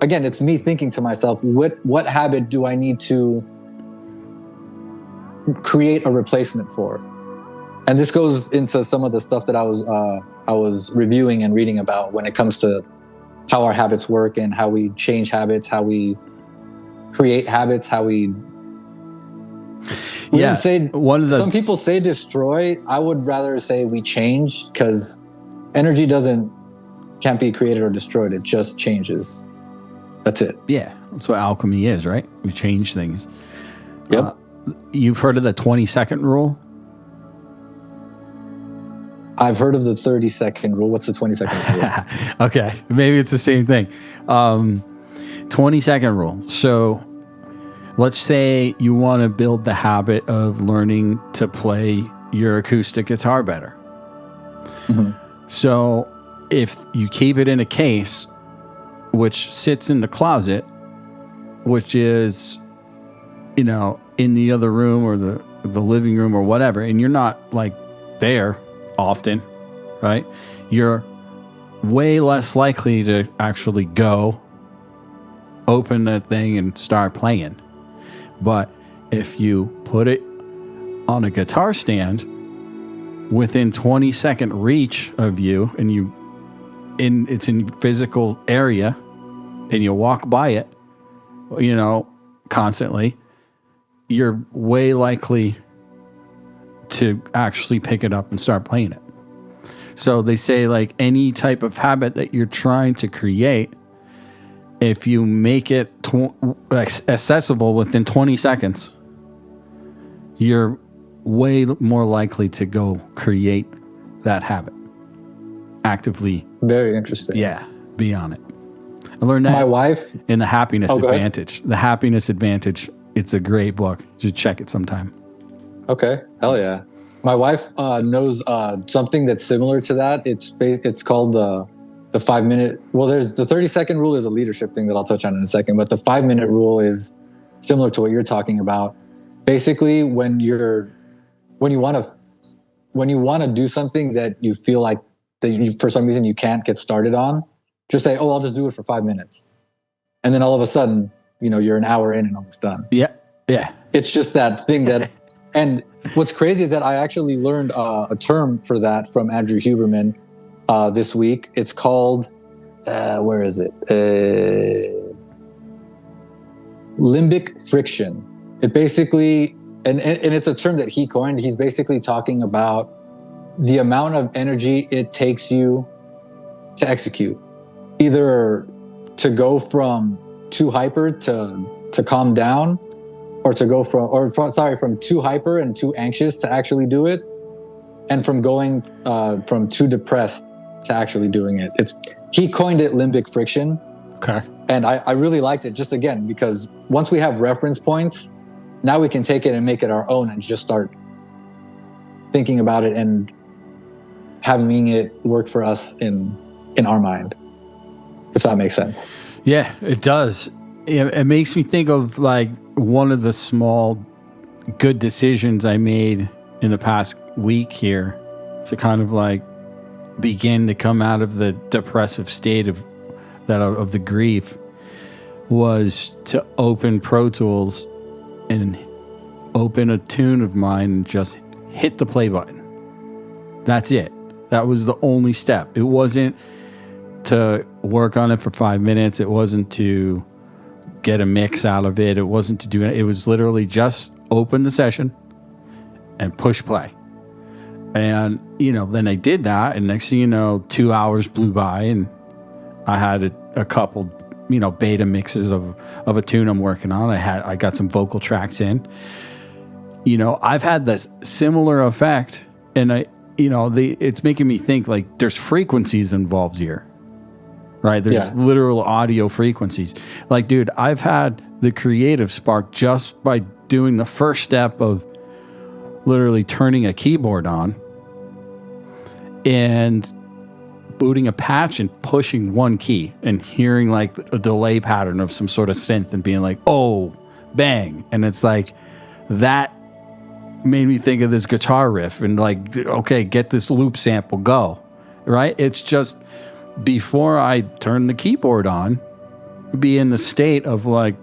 again, it's me thinking to myself, what habit do I need to create a replacement for? And this goes into some of the stuff that I was reviewing and reading about when it comes to how our habits work and how we change habits, how we create habits, how we say some people say destroy. I would rather say we change, because energy can't be created or destroyed. It just changes. That's it. Yeah, that's what alchemy is, right? We change things. Yep. You've heard of the 20-second rule? I've heard of the 30-second rule. What's the 20-second rule? Okay, maybe it's the same thing. 20-second rule. So let's say you want to build the habit of learning to play your acoustic guitar better. So if you keep it in a case, which sits in the closet, which is, in the other room or the living room or whatever, and you're not like there often, right? You're way less likely to actually go open that thing and start playing. But if you put it on a guitar stand within 20-second reach of you, and it's in physical area, and you walk by it, constantly, you're way likely to actually pick it up and start playing it. So they say, like, any type of habit that you're trying to create, if you make it accessible within 20 seconds, you're way more likely to go create that habit actively. Very interesting. Yeah, be on it. I learned that my wife in The Happiness Advantage. The Happiness Advantage. It's a great book. You should check it sometime. Okay, hell yeah. My wife knows something that's similar to that. It's called the 5-minute. Well, there's the 30-second rule is a leadership thing that I'll touch on in a second, but the 5-minute rule is similar to what you're talking about. Basically, when you want to do something that you feel like that you, for some reason you can't get started on, just say, "Oh, I'll just do it for 5 minutes," and then all of a sudden, you're an hour in and almost done. Yeah, yeah. It's just that thing that. And what's crazy is that I actually learned a term for that from Andrew Huberman this week. It's called, where is it? Limbic friction. It basically, and it's a term that he coined. He's basically talking about the amount of energy it takes you to execute, either to go from too hyper to calm down, or to go from too hyper and too anxious to actually do it, and from going from too depressed to actually doing it. He coined it limbic friction. Okay. And I really liked it, just again, because once we have reference points, now we can take it and make it our own and just start thinking about it and having it work for us in our mind, if that makes sense. Yeah, it does. It makes me think of like one of the small good decisions I made in the past week here to kind of like begin to come out of the depressive state of the grief, was to open Pro Tools and open a tune of mine and just hit the play button. That's it. That was the only step. It wasn't to work on it for 5 minutes. It wasn't to get a mix out of it. It wasn't to do it. It was literally just open the session and push play. And, then I did that. And next thing you know, 2 hours blew by and I had a couple, beta mixes of a tune I'm working on. I got some vocal tracks in. I've had this similar effect, and it's making me think like there's frequencies involved here, right? There's literal audio frequencies. Like, dude, I've had the creative spark just by doing the first step of literally turning a keyboard on and booting a patch and pushing one key and hearing like a delay pattern of some sort of synth and being like, oh, bang. And it's like, that made me think of this guitar riff and like, okay, get this loop sample, go. Right? It's just before I turn the keyboard on, be in the state of like,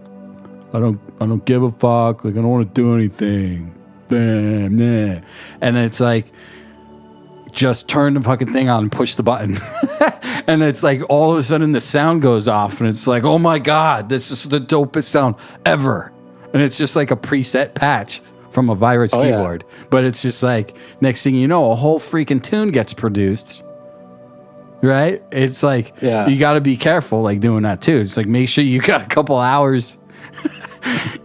I don't give a fuck. Like, I don't want to do anything. Nah. And it's like, just turn the fucking thing on and push the button. And it's like all of a sudden the sound goes off and it's like, oh my God, this is the dopest sound ever. And it's just like a preset patch from a Virus keyboard. Yeah. But it's just like, next thing you know, a whole freaking tune gets produced. Right? It's like, you got to be careful like doing that too. It's like, make sure you got a couple hours,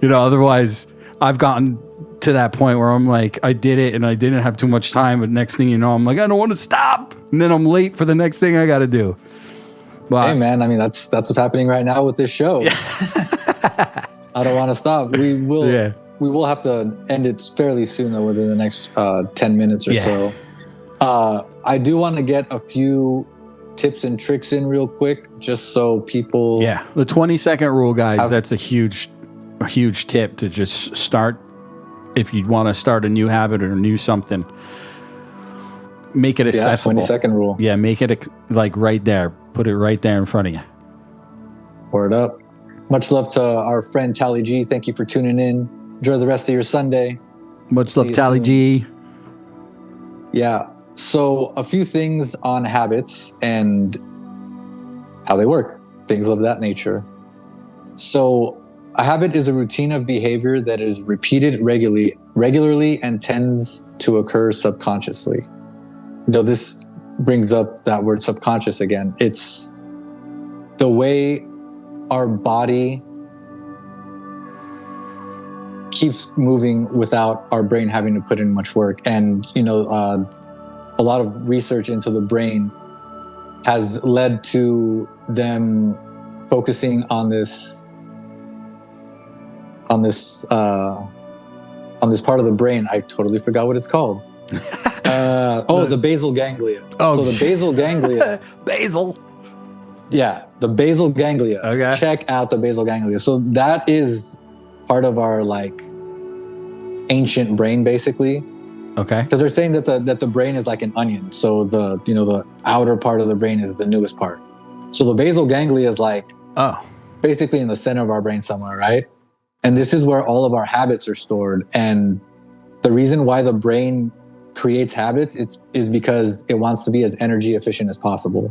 otherwise I've gotten to that point where I'm like, I did it and I didn't have too much time, but next thing you know, I'm like, I don't want to stop, and then I'm late for the next thing I got to do. But, hey man, I mean that's what's happening right now with this show. Yeah. I don't want to stop. We will have to end it fairly soon though, within the next 10 minutes or so. I do want to get a few tips and tricks in real quick, just so people. Yeah, the 20-second rule, guys. That's a huge tip to just start. If you want to start a new habit or a new something, make it accessible. 20-second rule. Yeah, make it like right there. Put it right there in front of you. Word up. Much love to our friend Tally G. Thank you for tuning in. Enjoy the rest of your Sunday. Much love, Tally G. Yeah. So a few things on habits and how they work. Things of that nature. So a habit is a routine of behavior that is repeated regularly and tends to occur subconsciously. This brings up that word subconscious again. It's the way our body keeps moving without our brain having to put in much work. And, a lot of research into the brain has led to them focusing on this part of the brain. I totally forgot what it's called. The basal ganglia. Oh, so the basal ganglia. Basal. Yeah, the basal ganglia. Okay. Check out the basal ganglia. So that is part of our like ancient brain, basically. Okay. Because they're saying that the brain is like an onion. So the outer part of the brain is the newest part. So the basal ganglia is like basically in the center of our brain somewhere, right? And this is where all of our habits are stored. And the reason why the brain creates habits is because it wants to be as energy efficient as possible.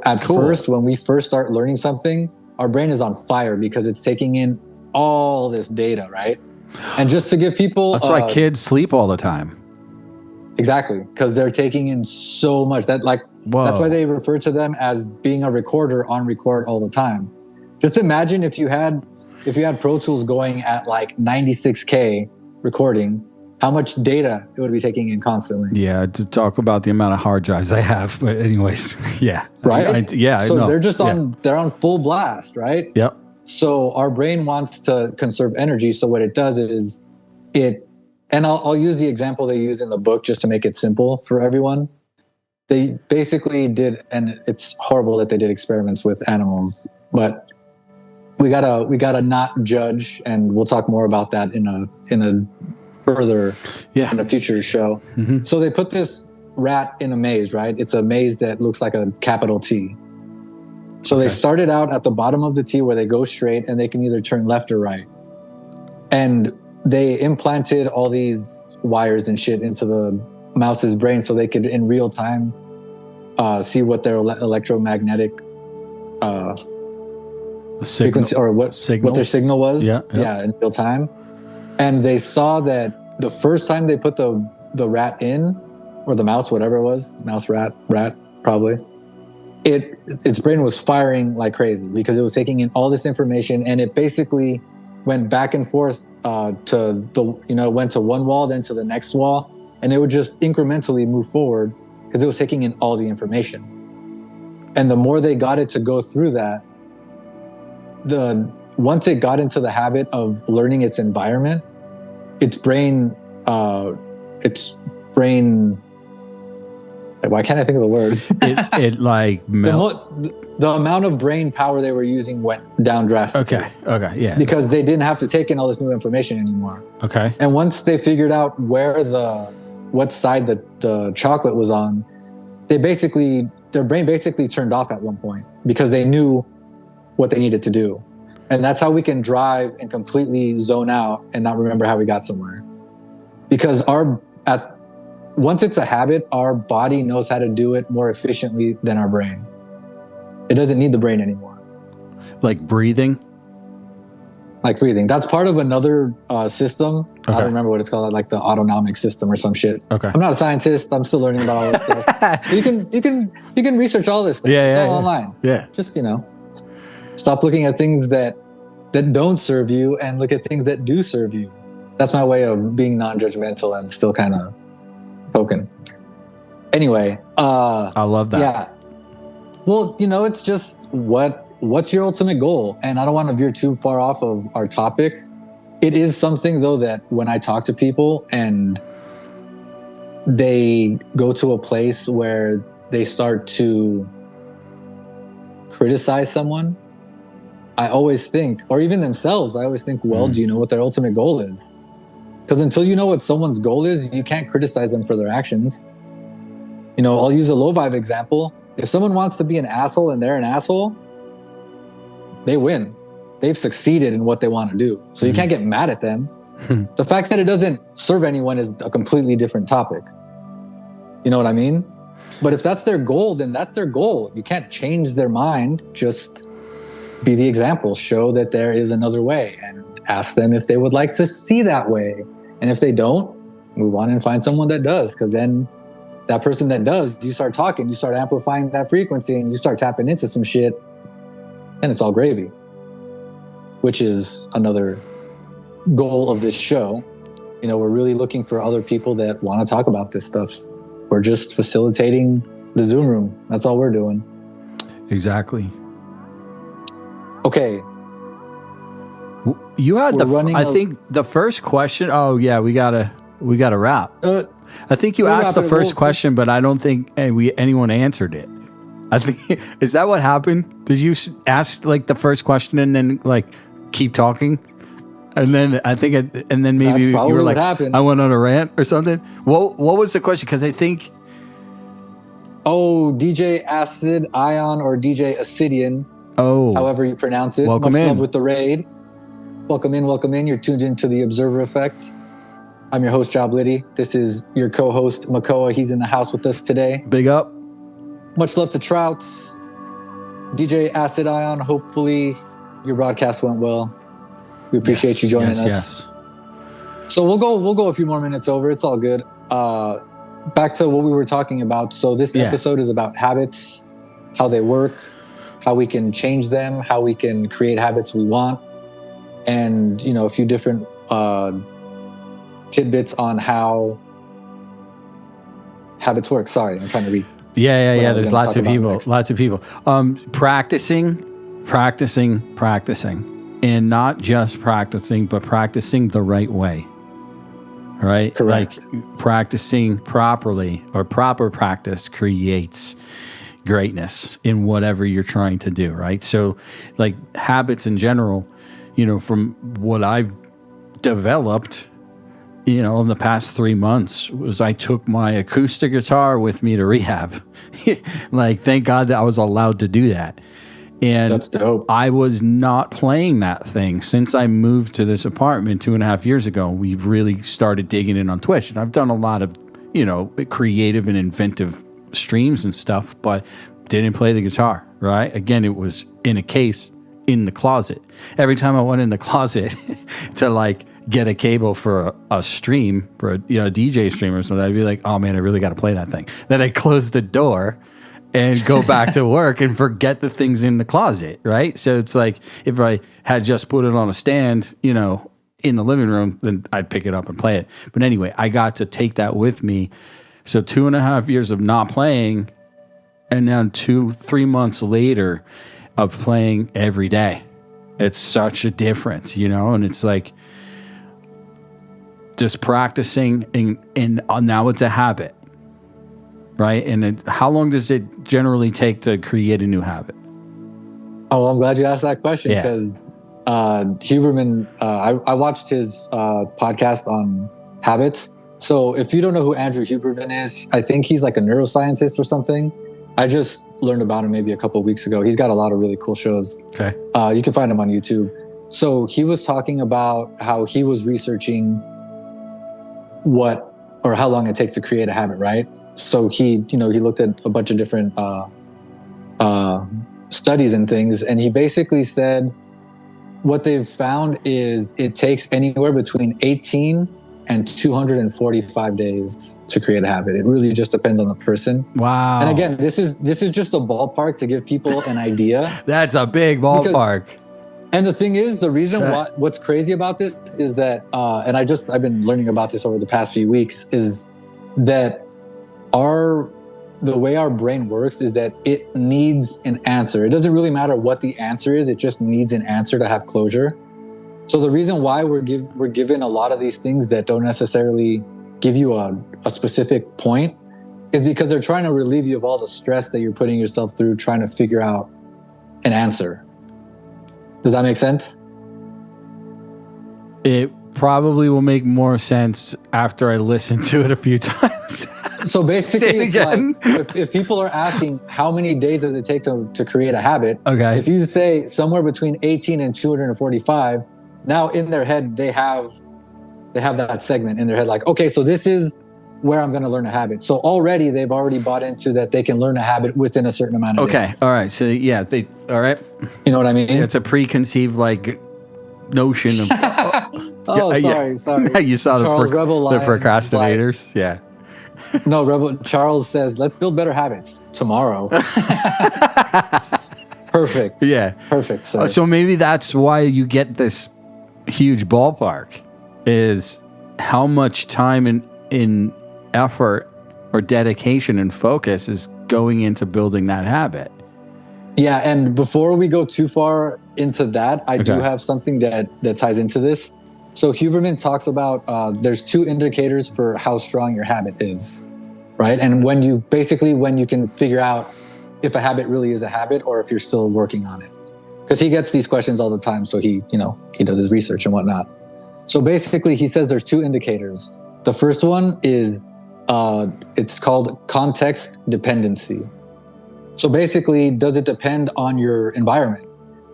At first, when we first start learning something, our brain is on fire because it's taking in all this data, right? And just to give people... That's why kids sleep all the time. Exactly, because they're taking in so much that that's why they refer to them as being a recorder on record all the time. Just imagine if you had Pro Tools going at like 96K recording, how much data it would be taking in constantly. Yeah, to talk about the amount of hard drives I have, but anyways, yeah, right. So they're just they're on full blast, right? Yep. So our brain wants to conserve energy. So what it does is and I'll use the example they use in the book just to make it simple for everyone. They basically did, and it's horrible that they did experiments with animals, but we gotta not judge, and we'll talk more about that in a future show. Mm-hmm. So they put this rat in a maze, right? It's a maze that looks like a capital T. So they started out at the bottom of the T where they go straight and they can either turn left or right. And they implanted all these wires and shit into the mouse's brain so they could in real time see what their electromagnetic frequency or what their signal was. Yeah, in real time. And they saw that the first time they put the rat in, or the mouse, whatever it was, mouse, rat probably, its brain was firing like crazy because it was taking in all this information, and it basically went back and forth went to one wall, then to the next wall, and it would just incrementally move forward because it was taking in all the information. And the more they got it to go through that, once it got into the habit of learning its environment, its brain, why can't I think of the word? The amount of brain power they were using went down drastically. Okay, yeah. Because they didn't have to take in all this new information anymore. Okay. And once they figured out what side the chocolate was on, their brain basically turned off at one point because they knew what they needed to do. And that's how we can drive and completely zone out and not remember how we got somewhere. Because once it's a habit, our body knows how to do it more efficiently than our brain. It doesn't need the brain anymore. Like breathing? That's part of another system. Okay. I don't remember what it's called, like the autonomic system or some shit. Okay. I'm not a scientist. I'm still learning about all this stuff. You can research all this stuff. It's all online. Yeah. Just, stop looking at things that don't serve you and look at things that do serve you. That's my way of being non-judgmental and still kind of poking. Anyway. I love that. Yeah. Well, it's just what's your ultimate goal? And I don't want to veer too far off of our topic. It is something, though, that when I talk to people and they go to a place where they start to criticize someone, I always think, or even themselves, I always think, well, do you know what their ultimate goal is? Because until you know what someone's goal is, you can't criticize them for their actions. I'll use a low vibe example. If someone wants to be an asshole and they're an asshole, they win. They've succeeded in what they want to do. So you can't get mad at them. The fact that it doesn't serve anyone is a completely different topic. You know what I mean? But if that's their goal, then that's their goal. You can't change their mind. Just be the example. Show that there is another way and ask them if they would like to see that way. And if they don't, move on and find someone that does. Because then that person that does, you start talking, you start amplifying that frequency, and you start tapping into some shit, and it's all gravy. Which is another goal of this show. We're really looking for other people that want to talk about this stuff. We're just facilitating the Zoom room. That's all we're doing. Exactly. Okay. You had I think the first question. Oh yeah, we gotta wrap. I think you asked the first question, but I don't think anyone answered it. I think is that what happened? Did you ask the first question and then keep talking, and then maybe you were like, I went on a rant or something. What was the question? Because I think. Oh, DJ Acid Ion or DJ Acidian. Oh, however you pronounce it. Welcome in. Love with the raid. Welcome in. You're tuned into the Observer Effect. I'm your host, Job Liddy. This is your co-host, Makoa. He's in the house with us today. Big up. Much love to Trouts. DJ Acid Ion, hopefully your broadcast went well. We appreciate you joining us. Yes. So we'll go a few more minutes over. It's all good. back to what we were talking about. So this episode is about habits, how they work, how we can change them, how we can create habits we want, and a few different tidbits on how habits work. Sorry, I'm trying to read. Yeah. There's lots of people. Practicing, and not just practicing, but practicing the right way. Right? Correct. Like practicing properly, or proper practice creates greatness in whatever you're trying to do. Right? So, like habits in general, from what I've developed, in the past 3 months, was I took my acoustic guitar with me to rehab. Like, thank God that I was allowed to do that. And that's dope. I was not playing that thing since I moved to this apartment 2.5 years ago. We really started digging in on Twitch, and I've done a lot of, creative and inventive streams and stuff, but didn't play the guitar, right? Again, it was in a case in the closet. Every time I went in the closet to like get a cable for a stream, for a DJ stream or something, I'd be like, oh man, I really got to play that thing. Then I close the door and go back to work and forget the things in the closet, right? So it's like, if I had just put it on a stand, in the living room, then I'd pick it up and play it. But anyway, I got to take that with me. So 2.5 years of not playing, and now 2-3 months later of playing every day. It's such a difference, and it's like just practicing, and now it's a habit. Right? And how long does it generally take to create a new habit? Oh, well, I'm glad you asked that question, because Huberman, I watched his podcast on habits. So if you don't know who Andrew Huberman is, I think he's like a neuroscientist or something. I just learned about him maybe a couple of weeks ago. He's got a lot of really cool shows. Okay. You can find him on YouTube. So he was talking about how he was researching how long it takes to create a habit, right? So he looked at a bunch of different studies and things, and he basically said what they've found is it takes anywhere between 18 and 245 days to create a habit. It really just depends on the person. Wow. And again, this is just a ballpark to give people an idea. That's a big ballpark. And the thing is, the reason what's crazy about this is that, and I've been learning about this over the past few weeks, is that the way our brain works is that it needs an answer. It doesn't really matter what the answer is. It just needs an answer to have closure. So the reason why we're given a lot of these things that don't necessarily give you a specific point is because they're trying to relieve you of all the stress that you're putting yourself through trying to figure out an answer. Does that make sense? It probably will make more sense after I listen to it a few times. So basically, it's like, if people are asking how many days does it take to create a habit, okay. If you say somewhere between 18 and 245, now in their head they have that segment in their head, like, okay, so this is where I'm going to learn a habit. So already they've already bought into that they can learn a habit within a certain amount of days. All right. So all right. You know what I mean? It's a preconceived notion of. Sorry. You saw Charles the procrastinators. Yeah. No, Charles says, let's build better habits tomorrow. Perfect. Yeah. Perfect. So maybe that's why you get this huge ballpark, is how much time in effort or dedication and focus is going into building that habit. Yeah. And before we go too far into that, I do have something that ties into this. So Huberman talks about there's 2 indicators for how strong your habit is, right? And when you can figure out if a habit really is a habit or if you're still working on it. Because he gets these questions all the time. So he does his research and whatnot. So basically he says there's 2 indicators. The first one is it's called context dependency. So basically, does it depend on your environment?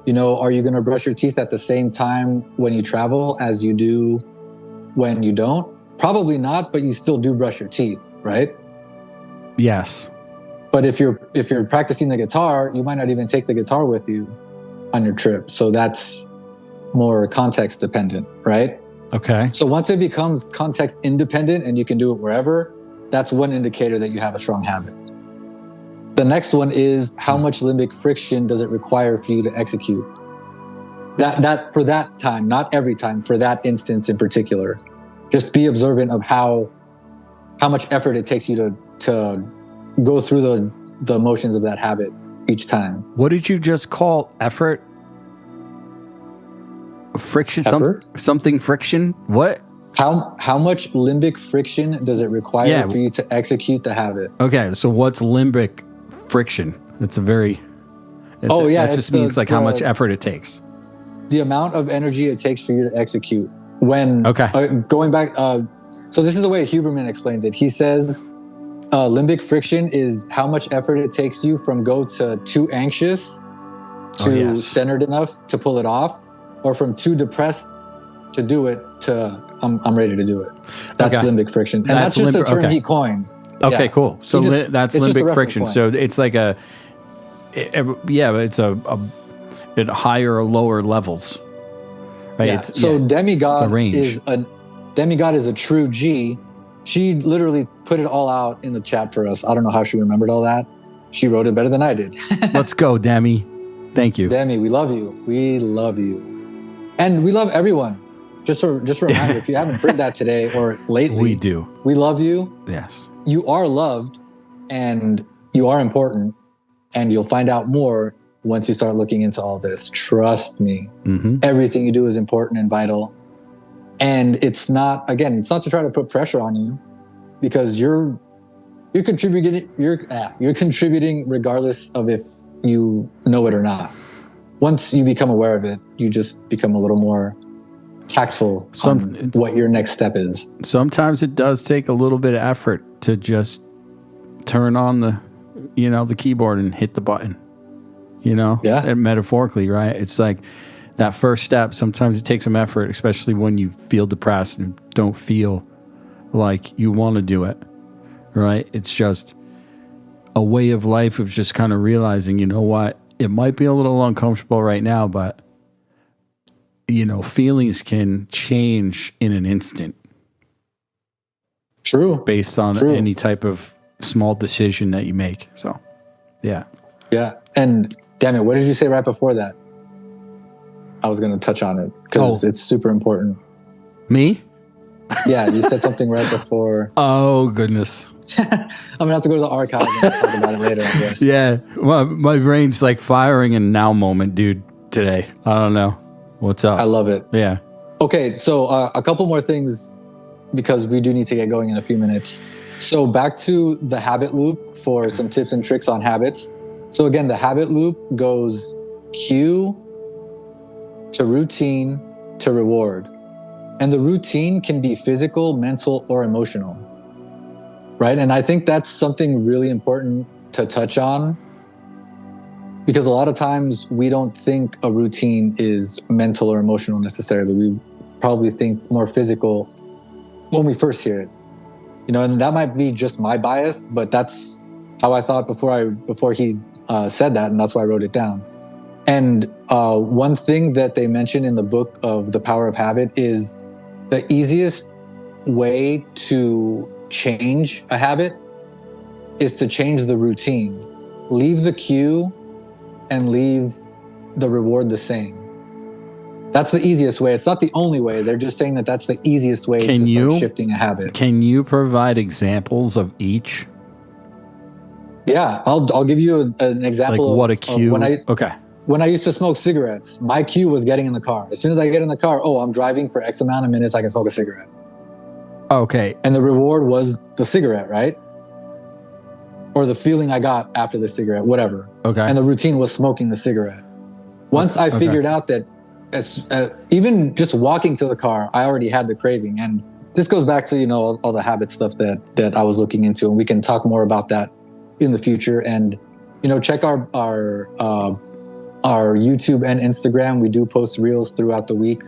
Are you going to brush your teeth at the same time when you travel as you do when you don't? Probably not, but you still do brush your teeth, right? Yes. But if you're practicing the guitar, you might not even take the guitar with you on your trip. So that's more context dependent, right? Okay. So once it becomes context independent and you can do it wherever, That's one indicator that you have a strong habit. The next one is how much limbic friction does it require for you to execute? That for that time, not every time, for that instance in particular. Just be observant of how much effort it takes you to go through the motions of that habit each time. What did you just call effort? Friction? Effort? Something friction? What? How much limbic friction does it require for you to execute the habit? Okay, so what's limbic friction? It's a very... That just means like how much effort it takes. The amount of energy it takes for you to execute. When going back... so this is the way Huberman explains it. He says limbic friction is how much effort it takes you from go to too anxious to centered enough to pull it off, or from too depressed to do it to I'm ready to do it. That's limbic friction. And that's just a term he coined. Okay, cool. So that's limbic friction. So it's like it's at higher or lower levels. Right? Yeah. Demigod is a true G. She literally put it all out in the chat for us. I don't know how she remembered all that. She wrote it better than I did. Let's go, Demi. Thank you. Demi, we love you. We love you. And we love everyone. Just a reminder, if you haven't heard that today or lately, we do. We love you. Yes. You are loved and you are important, and you'll find out more once you start looking into all this. Trust me. Mm-hmm. Everything you do is important and vital. And it's not to try to put pressure on you, because you're contributing regardless of if you know it or not. Once you become aware of it, you just become a little more tactful on what your next step is. Sometimes it does take a little bit of effort to just turn on the keyboard and hit the button, and metaphorically, right? It's like that first step. Sometimes it takes some effort, especially when you feel depressed and don't feel like you want to do it, right? It's just a way of life of just kind of realizing, you know what, it might be a little uncomfortable right now, but feelings can change in an instant. True. Based on any type of small decision that you make. So, yeah. Yeah. And damn it, what did you say right before that? I was going to touch on it because it's super important. Me? Yeah, you said something right before. Oh, goodness. I'm going to have to go to the archives and talk about it later, I guess. Yeah. Well, my brain's like firing in now moment, dude, today. I don't know. What's up? I love it. Yeah. Okay, so a couple more things because we do need to get going in a few minutes. So back to the habit loop for some tips and tricks on habits. So again, the habit loop goes cue to routine to reward. And the routine can be physical, mental, or emotional, right? And I think that's something really important to touch on, because a lot of times we don't think a routine is mental or emotional necessarily. We probably think more physical when we first hear it, and that might be just my bias, but that's how I thought before he said that, and that's why I wrote it down. And one thing that they mention in the book of The Power of Habit is the easiest way to change a habit is to change the routine. Leave the cue and leave the reward the same. That's the easiest way. It's not the only way. They're just saying that that's the easiest way to start shifting a habit. Can you provide examples of each? Yeah, I'll give you an example. Like what a cue? When I used to smoke cigarettes, my cue was getting in the car. As soon as I get in the car, I'm driving for X amount of minutes, I can smoke a cigarette. Okay. And the reward was the cigarette, right? Or the feeling I got after the cigarette, whatever. Okay. And the routine was smoking the cigarette. Once I figured out that even just walking to the car, I already had the craving. And this goes back to, all the habit stuff that I was looking into. And we can talk more about that in the future. And, check our YouTube and Instagram. We do post reels throughout the week,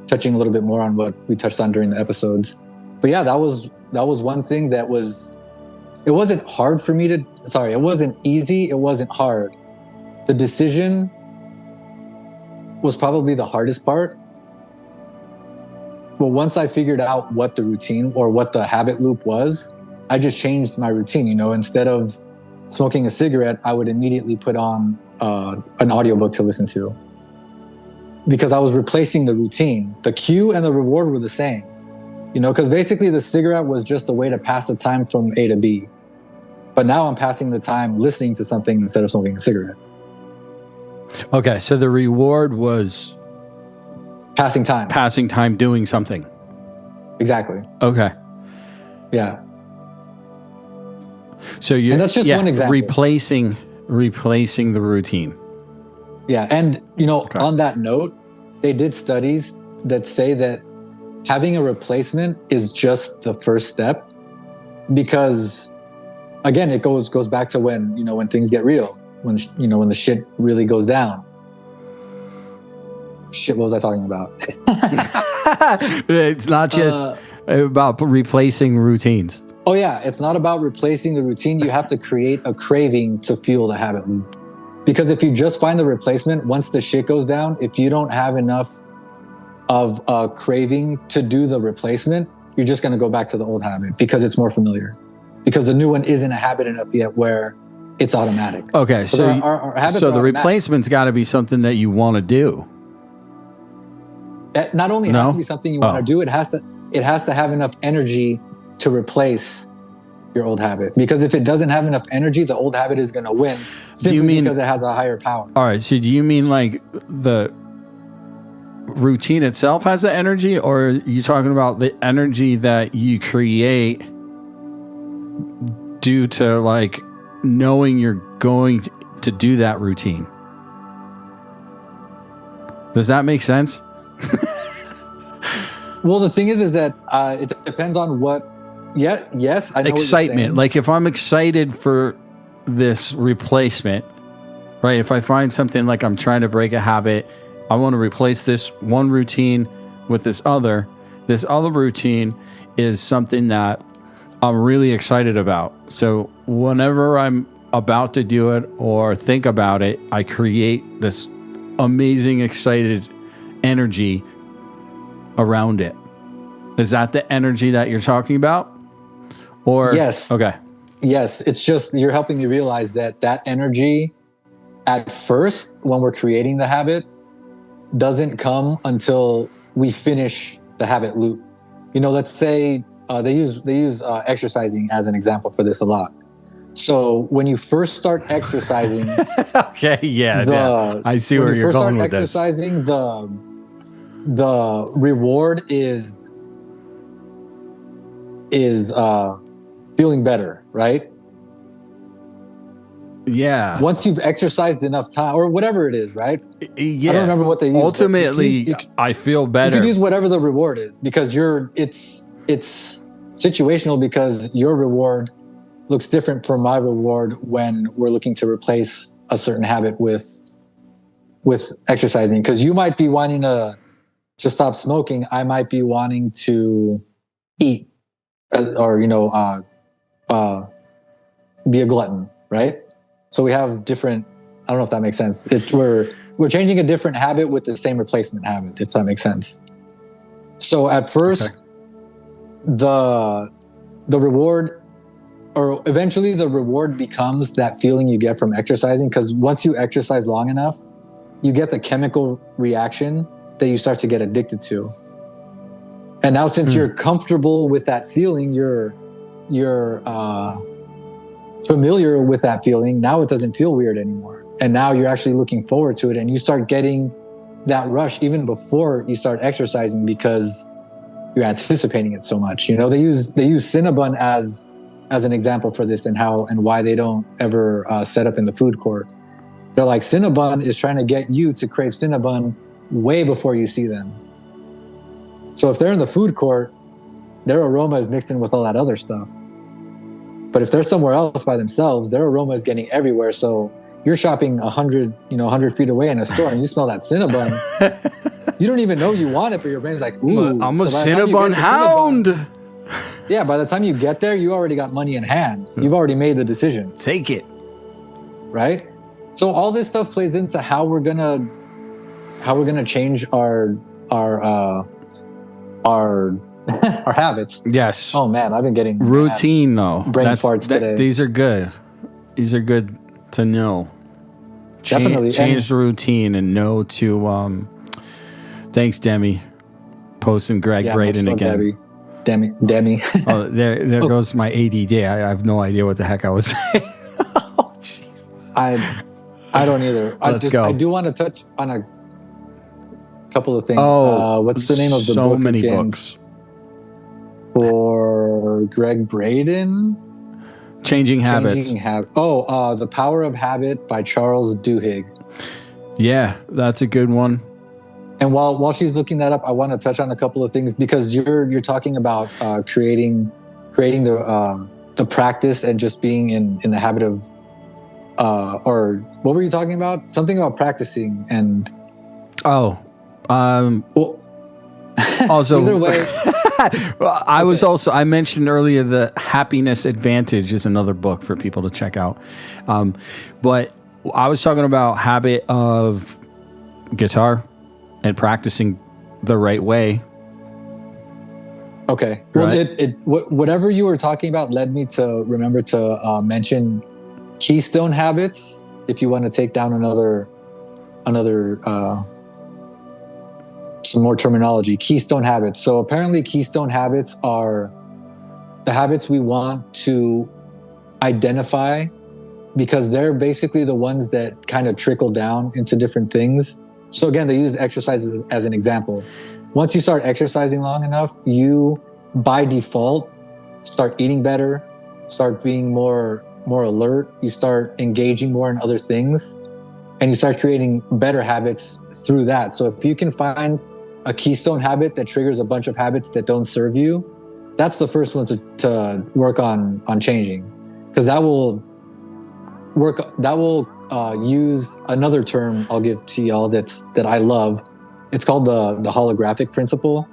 touching a little bit more on what we touched on during the episodes. But yeah, that was one thing that was... It wasn't hard for me it wasn't easy. It wasn't hard. The decision was probably the hardest part. But once I figured out what the routine or what the habit loop was, I just changed my routine. Instead of smoking a cigarette, I would immediately put on an audiobook to listen to, because I was replacing the routine. The cue and the reward were the same, because basically the cigarette was just a way to pass the time from A to B. But now I'm passing the time listening to something instead of smoking a cigarette. Okay, so the reward was passing time doing something. Exactly. Okay. Yeah. So and that's just one example. Replacing the routine. Yeah, and on that note, they did studies that say that having a replacement is just the first step, because again, it goes back to when things get real, when the shit really goes down. Shit, what was I talking about? It's not just about replacing routines. Oh yeah, it's not about replacing the routine. You have to create a craving to fuel the habit loop. Because if you just find the replacement, once the shit goes down, if you don't have enough of a craving to do the replacement, you're just going to go back to the old habit because it's more familiar. Because the new one isn't a habit enough yet where it's automatic. Okay, so our habits so are the automatic. replacement's got to be something that you want to do. Not only has to be something you want to do, it has to have enough energy to replace your old habit. Because if it doesn't have enough energy, the old habit is going to win simply because it has a higher power. All right, so do you mean like the routine itself has the energy, or are you talking about the energy that you create due to like knowing you're going to do that routine? Does that make sense? Well, the thing is that it depends on what. Yeah, yes, I know excitement. Like if I'm excited for this replacement, right? If I find something like I'm trying to break a habit, I want to replace this one routine with this other. This other routine is something that I'm really excited about. So whenever I'm about to do it or think about it, I create this amazing, excited energy around it. Is that the energy that you're talking about? Or yes. Okay. Yes, it's just you're helping me realize that energy at first when we're creating the habit doesn't come until we finish the habit loop. Let's say they use exercising as an example for this a lot. So when you first start exercising, okay, yeah, I see where you're going with this. When you first start exercising, the reward is feeling better, right? Yeah. Once you've exercised enough time, or whatever it is, right? Yeah. I don't remember what they use. Ultimately, I feel better. You can use whatever the reward is because it's situational, because your reward looks different from my reward when we're looking to replace a certain habit with exercising. Because you might be wanting to stop smoking, I might be wanting to eat, or be a glutton, right? So we have different. I don't know if that makes sense. We're changing a different habit with the same replacement habit, if that makes sense. So at first, the reward, or eventually the reward becomes that feeling you get from exercising. Because once you exercise long enough, you get the chemical reaction that you start to get addicted to. And now, since you're comfortable with that feeling, you're familiar with that feeling. Now it doesn't feel weird anymore. And now you're actually looking forward to it, and you start getting that rush even before you start exercising because you're anticipating it so much. They use Cinnabon as an example for this, and how and why they don't ever set up in the food court. They're like, Cinnabon is trying to get you to crave Cinnabon way before you see them. So if they're in the food court, their aroma is mixed in with all that other stuff. But if they're somewhere else by themselves, their aroma is getting everywhere. So you're shopping 100 feet away in a store, and you smell that Cinnabon. You don't even know you want it, but your brain's like, ooh. I'm a Cinnabon hound. Yeah, by the time you get there, you already got money in hand. You've already made the decision. Take it. Right? So all this stuff plays into how we're gonna change our Our habits. Yes. Oh man, I've been getting Routine though. Brain farts today. These are good. These are good to know. Definitely. Change the routine and know to thanks Demi. Posting Greg Braden again. Demi. Oh, there goes my ADD. I have no idea what the heck I was saying. Oh jeez. I don't either. Let's go. I do want to touch on a couple of things. Oh, what's the name of the book? So many again? books. For Greg Braden? Changing Habits. The Power of Habit by Charles Duhigg. Yeah, that's a good one. And while she's looking that up, I want to touch on a couple of things because you're talking about creating the practice and just being in the habit of or what were you talking about? Something about practicing and well, also either way. I mentioned earlier the Happiness Advantage is another book for people to check out. But I was talking about habit of guitar and practicing the right way. Okay. Well, right? Whatever you were talking about led me to remember to mention Keystone Habits. If you want to take down another some more terminology, Keystone Habits. So apparently Keystone Habits are the habits we want to identify because they're basically the ones that kind of trickle down into different things. So again, they use exercise as an example. Once you start exercising long enough, you by default start eating better, start being more alert, you start engaging more in other things, and you start creating better habits through that. So if you can find a keystone habit that triggers a bunch of habits that don't serve you, that's the first one to work on changing, because that will use another term I'll give to y'all that I love. It's called the holographic principle.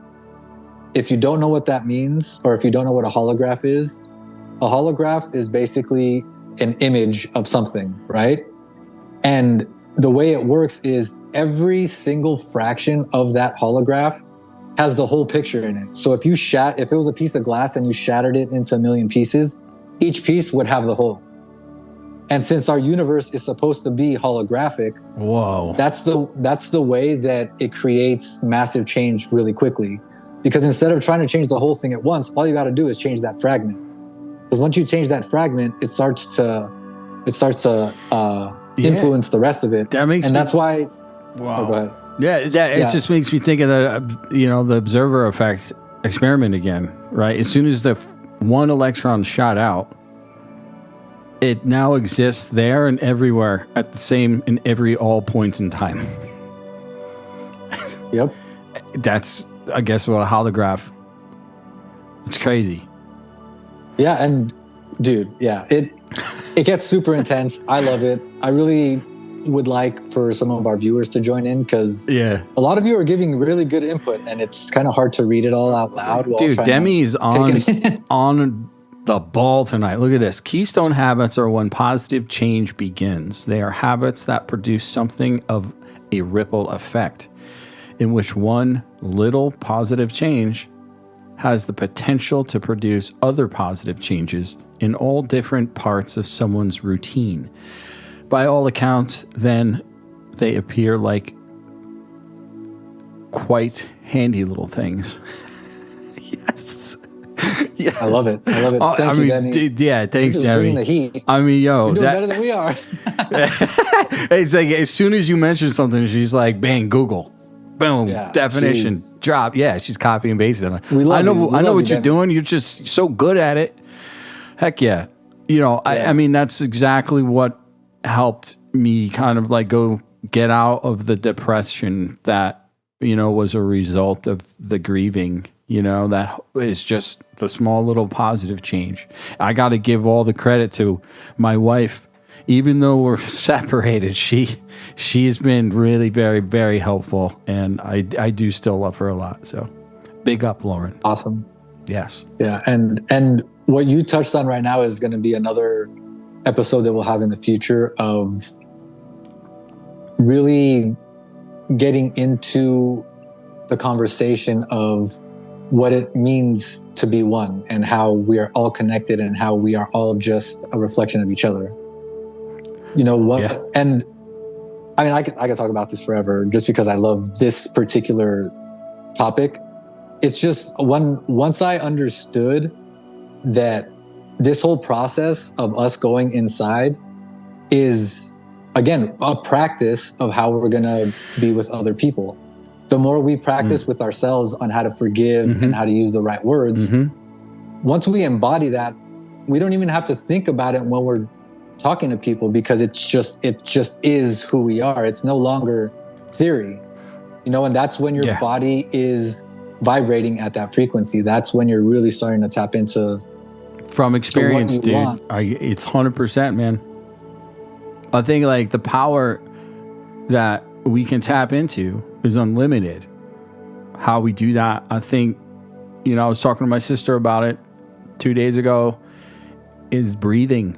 If you don't know what that means, or if you don't know what a holograph is basically an image of something, right? And the way it works is every single fraction of that holograph has the whole picture in it. So if it was a piece of glass and you shattered it into a million pieces, each piece would have the whole. And since our universe is supposed to be holographic, whoa, that's the way that it creates massive change really quickly. Because instead of trying to change the whole thing at once, all you got to do is change that fragment. Because once you change that fragment, it starts to influence the rest of it. That's why. Wow. Oh, go ahead. Yeah, it just makes me think of the observer effect experiment again, right? As soon as the one electron shot out, it now exists there and everywhere at the same in all points in time. Yep. That's, I guess, what a holograph. It's crazy. Yeah, and dude, yeah, it gets super intense. I love it. I really would like for some of our viewers to join in because a lot of you are giving really good input, and it's kind of hard to read it all out loud. Dude, Demi's on the ball tonight. Look at this. Keystone habits are when positive change begins. They are habits that produce something of a ripple effect, in which one little positive change has the potential to produce other positive changes in all different parts of someone's routine. By all accounts, then, they appear like quite handy little things. Yes. Yes. I love it. Thank you, Danny. Yeah, thanks, just Jerry. bringing the heat. I mean, you're doing better than we are. It's like as soon as you mention something, she's like, "Bang, Google, boom, definition, drop." Yeah, she's copying and pasting. I know what you're doing. You're just so good at it. Heck yeah. I mean, that's exactly what helped me kind of like go get out of the depression that was a result of the grieving. That is just the small little positive change. I got to give all the credit to my wife. Even though we're separated, she's been really very, very helpful, and I do still love her a lot. So big up, Lauren. Awesome. Yes. Yeah. And what you touched on right now is going to be another episode that we'll have in the future of really getting into the conversation of what it means to be one and how we are all connected and how we are all just a reflection of each other. You know what? Yeah. And I mean, I could talk about this forever just because I love this particular topic. It's just once I understood that this whole process of us going inside is, again, a practice of how we're going to be with other people. The more we practice with ourselves on how to forgive and how to use the right words, once we embody that, we don't even have to think about it when we're talking to people, because it just is who we are. It's no longer theory, you know, and that's when your body is vibrating at that frequency. That's when you're really starting to tap into from experience, dude. It's 100%, man. I think like the power that we can tap into is unlimited. How we do that, I think, you know, I was talking to my sister about it 2 days ago, is breathing.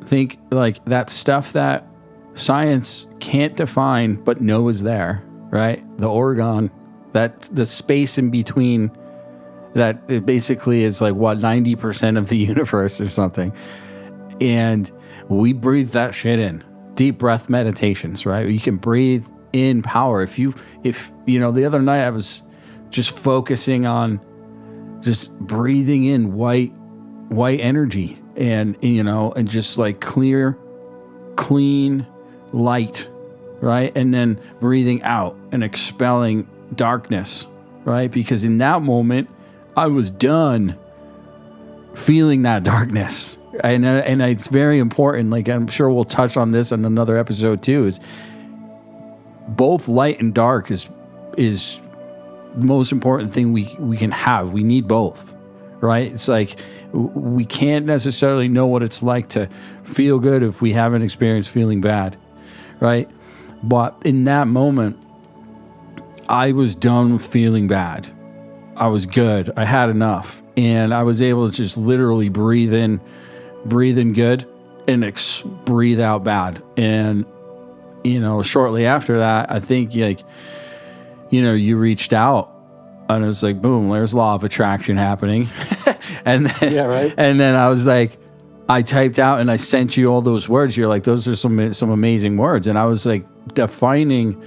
I think like that stuff that science can't define but know is there, right? The orgone, that the space in between, that it basically is like what, 90% of the universe or something. And we breathe that shit in. Deep breath meditations, right? You can breathe in power. If you know, the other night I was just focusing on just breathing in white energy and, you know, and just like clear, clean light, right? And then breathing out and expelling darkness, right? Because in that moment I was done feeling that darkness. And it's very important. Like, I'm sure we'll touch on this in another episode too, is both light and dark is the most important thing we can have. We need both, right? It's like we can't necessarily know what it's like to feel good if we haven't experienced feeling bad, right? But in that moment, I was done with feeling bad. I was good. I had enough. And I was able to just literally breathe in good and breathe out bad. And, you know, shortly after that, I think, like, you know, you reached out and it was like, boom, there's law of attraction happening. And then, and then I was like, I typed out and I sent you all those words. You're like, those are some amazing words. And I was like defining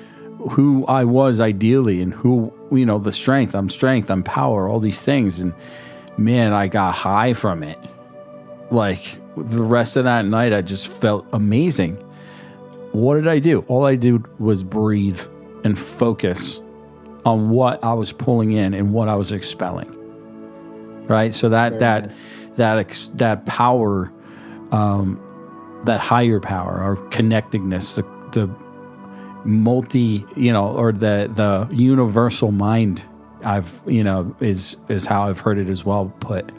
who I was ideally and who, you know, the strength, I'm power, all these things. And man, I got high from it. Like the rest of that night, I just felt amazing. What did I do? All I did was breathe and focus on what I was pulling in and what I was expelling. Right. So that power, that higher power, our connectedness, the multi, you know, or the universal mind, is how I've heard it as well put.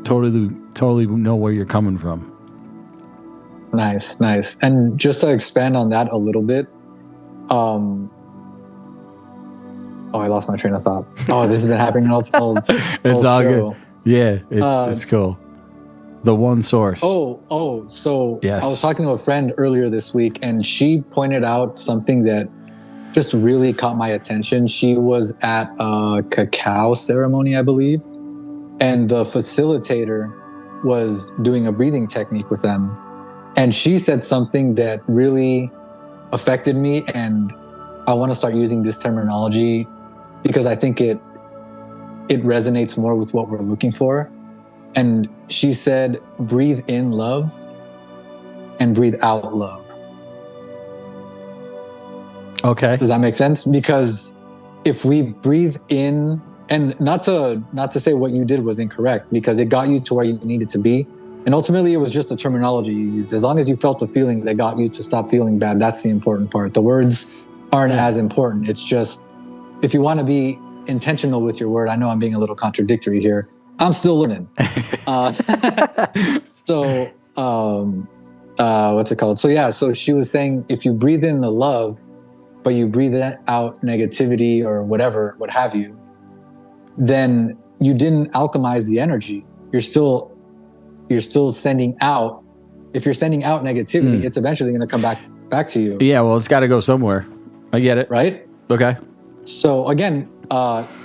Totally know where you're coming from. Nice. And just to expand on that a little bit, I lost my train of thought. Oh, this has been happening all it's all show. Good. Yeah, it's cool. The one source. So yes. I was talking to a friend earlier this week, and she pointed out something that just really caught my attention. She was at a cacao ceremony, I believe, and the facilitator was doing a breathing technique with them. And she said something that really affected me, and I want to start using this terminology because I think it resonates more with what we're looking for. And she said, breathe in love and breathe out love. Okay. Does that make sense? Because if we breathe in, and not to say what you did was incorrect, because it got you to where you needed to be. And ultimately it was just a terminology you used. As long as you felt the feeling that got you to stop feeling bad, that's the important part. The words aren't as important. It's just, if you want to be intentional with your word, I know I'm being a little contradictory here. I'm still learning. What's it called? So she was saying, if you breathe in the love, but you breathe out negativity or whatever, what have you, then you didn't alchemize the energy. You're still sending out. If you're sending out negativity, it's eventually going to come back to you. Yeah, well, it's got to go somewhere. I get it. Right? Okay. So again,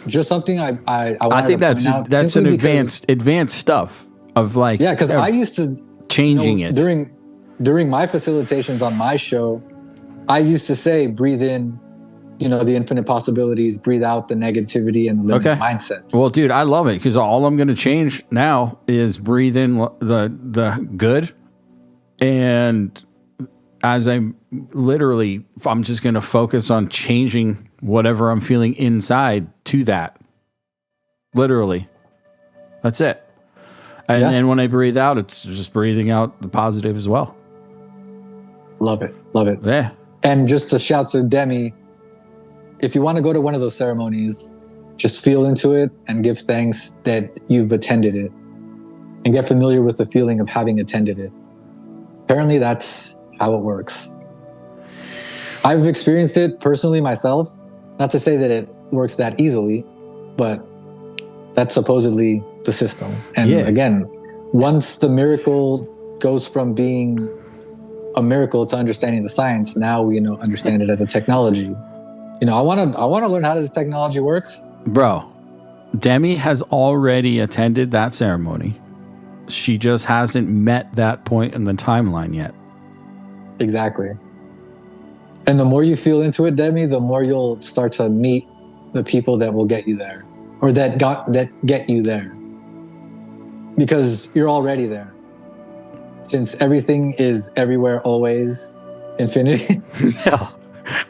Just something I I wanted think to point out that's an simply because- advanced stuff of like yeah, because I used to changing it. during my facilitations on my show, I used to say breathe in, the infinite possibilities, breathe out the negativity and the limiting mindsets. Well, dude, I love it because all I'm going to change now is breathe in the good, and as I'm just going to focus on changing whatever I'm feeling inside to that. Literally, that's it. And then when I breathe out, it's just breathing out the positive as well. Love it. Yeah. And just a shout to Demi. If you want to go to one of those ceremonies, just feel into it and give thanks that you've attended it and get familiar with the feeling of having attended it. Apparently, that's how it works. I've experienced it personally myself. Not to say that it works that easily, but that's supposedly the system. And again, once the miracle goes from being a miracle to understanding the science, now we understand it as a technology. I want to learn how this technology works. Bro, Demi has already attended that ceremony. She just hasn't met that point in the timeline yet. Exactly. And the more you feel into it, Demi, the more you'll start to meet the people that will get you there, or that get you there, because you're already there. Since everything is everywhere, always, infinity. Yeah.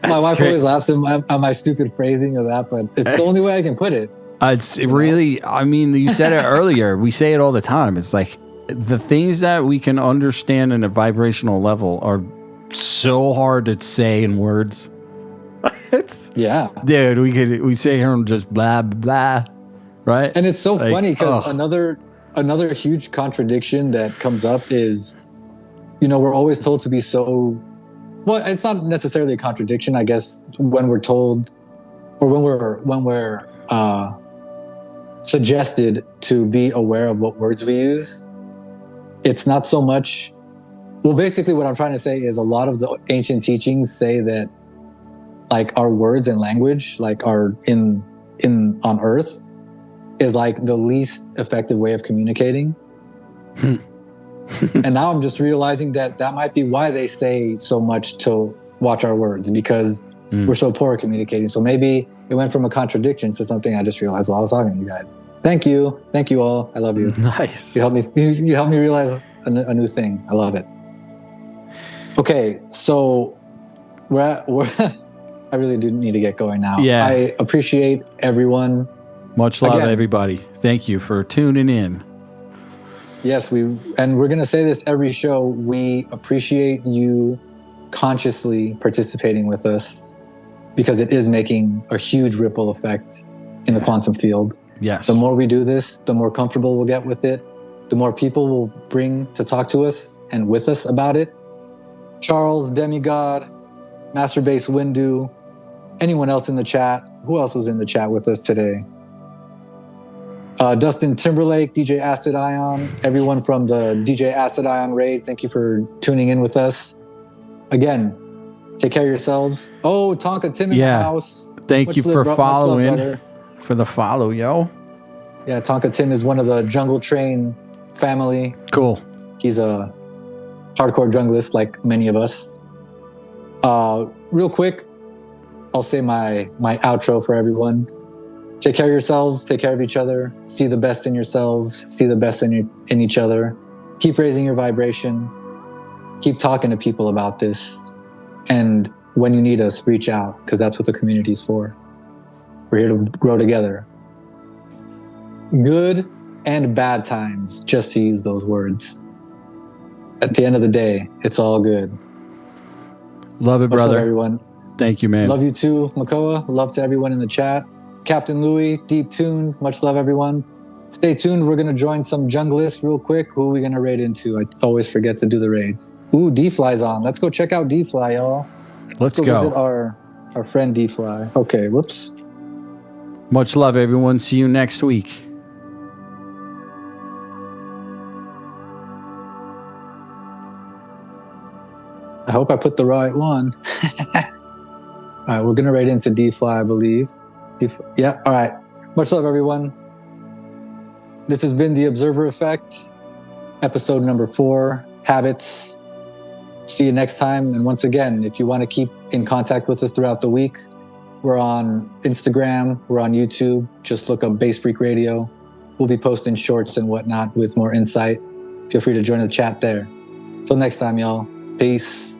My wife always laughs at my stupid phrasing of that, but it's the only way I can put it. It's really, I mean, you said it earlier. We say it all the time. It's like the things that we can understand in a vibrational level are so hard to say in words. Dude, we say here and just blah, blah, right? And it's so funny because another huge contradiction that comes up is, we're always told to be so, well, it's not necessarily a contradiction, I guess, when we're told, or when we're suggested to be aware of what words we use. It's not so much, well, basically what I'm trying to say is a lot of the ancient teachings say that like our words and language, like are in on earth, is like the least effective way of communicating. And now I'm just realizing that might be why they say so much to watch our words, because we're so poor at communicating. So maybe it went from a contradiction to something I just realized while I was talking to you guys. Thank you all. I love you. Nice. You helped me realize a new thing. I love it. Okay, so we're I really do need to get going now. Yeah. I appreciate everyone. Much love, everybody. Thank you for tuning in. Yes, we're going to say this every show. We appreciate you consciously participating with us, because it is making a huge ripple effect in the quantum field. Yes. The more we do this, the more comfortable we'll get with it. The more people will bring to talk to us and with us about it. Charles, Demigod, Master Bass Windu, anyone else in the chat. Who else was in the chat with us today? Dustin Timberlake, DJ Acid Ion, everyone from the DJ Acid Ion raid. Thank you for tuning in with us. Again, take care of yourselves. Oh, Tonka Tim in the house. Thank you for following. For the follow, yo. Yeah, Tonka Tim is one of the Jungle Train family. Cool. He's a hardcore junglist like many of us. Real quick, I'll say my outro for everyone. Take care of yourselves, take care of each other, see the best in yourselves, see the best in each other. Keep raising your vibration. Keep talking to people about this. And when you need us, reach out, because that's what the community is for. We're here to grow together. Good and bad times, just to use those words. At the end of the day, it's all good. Love it, brother. What's up, everyone? Thank you, man. Love you too, Makoa. Love to everyone in the chat. Captain Louis, Deep Tune, much love, everyone. Stay tuned. We're going to join some junglists real quick. Who are we going to raid into? I always forget to do the raid. Ooh, D-Fly's on. Let's go check out D-Fly, y'all. Let's go. Visit our friend D-Fly. Okay, whoops. Much love, everyone. See you next week. I hope I put the right one. All right, we're going to raid into D-Fly, I believe. Yeah. All right. Much love, everyone. This has been The Observer Effect, episode number 4, Habits. See you next time. And once again, if you want to keep in contact with us throughout the week, we're on Instagram, we're on YouTube. Just look up Base Freak Radio. We'll be posting shorts and whatnot with more insight. Feel free to join the chat there. Till next time, y'all. Peace.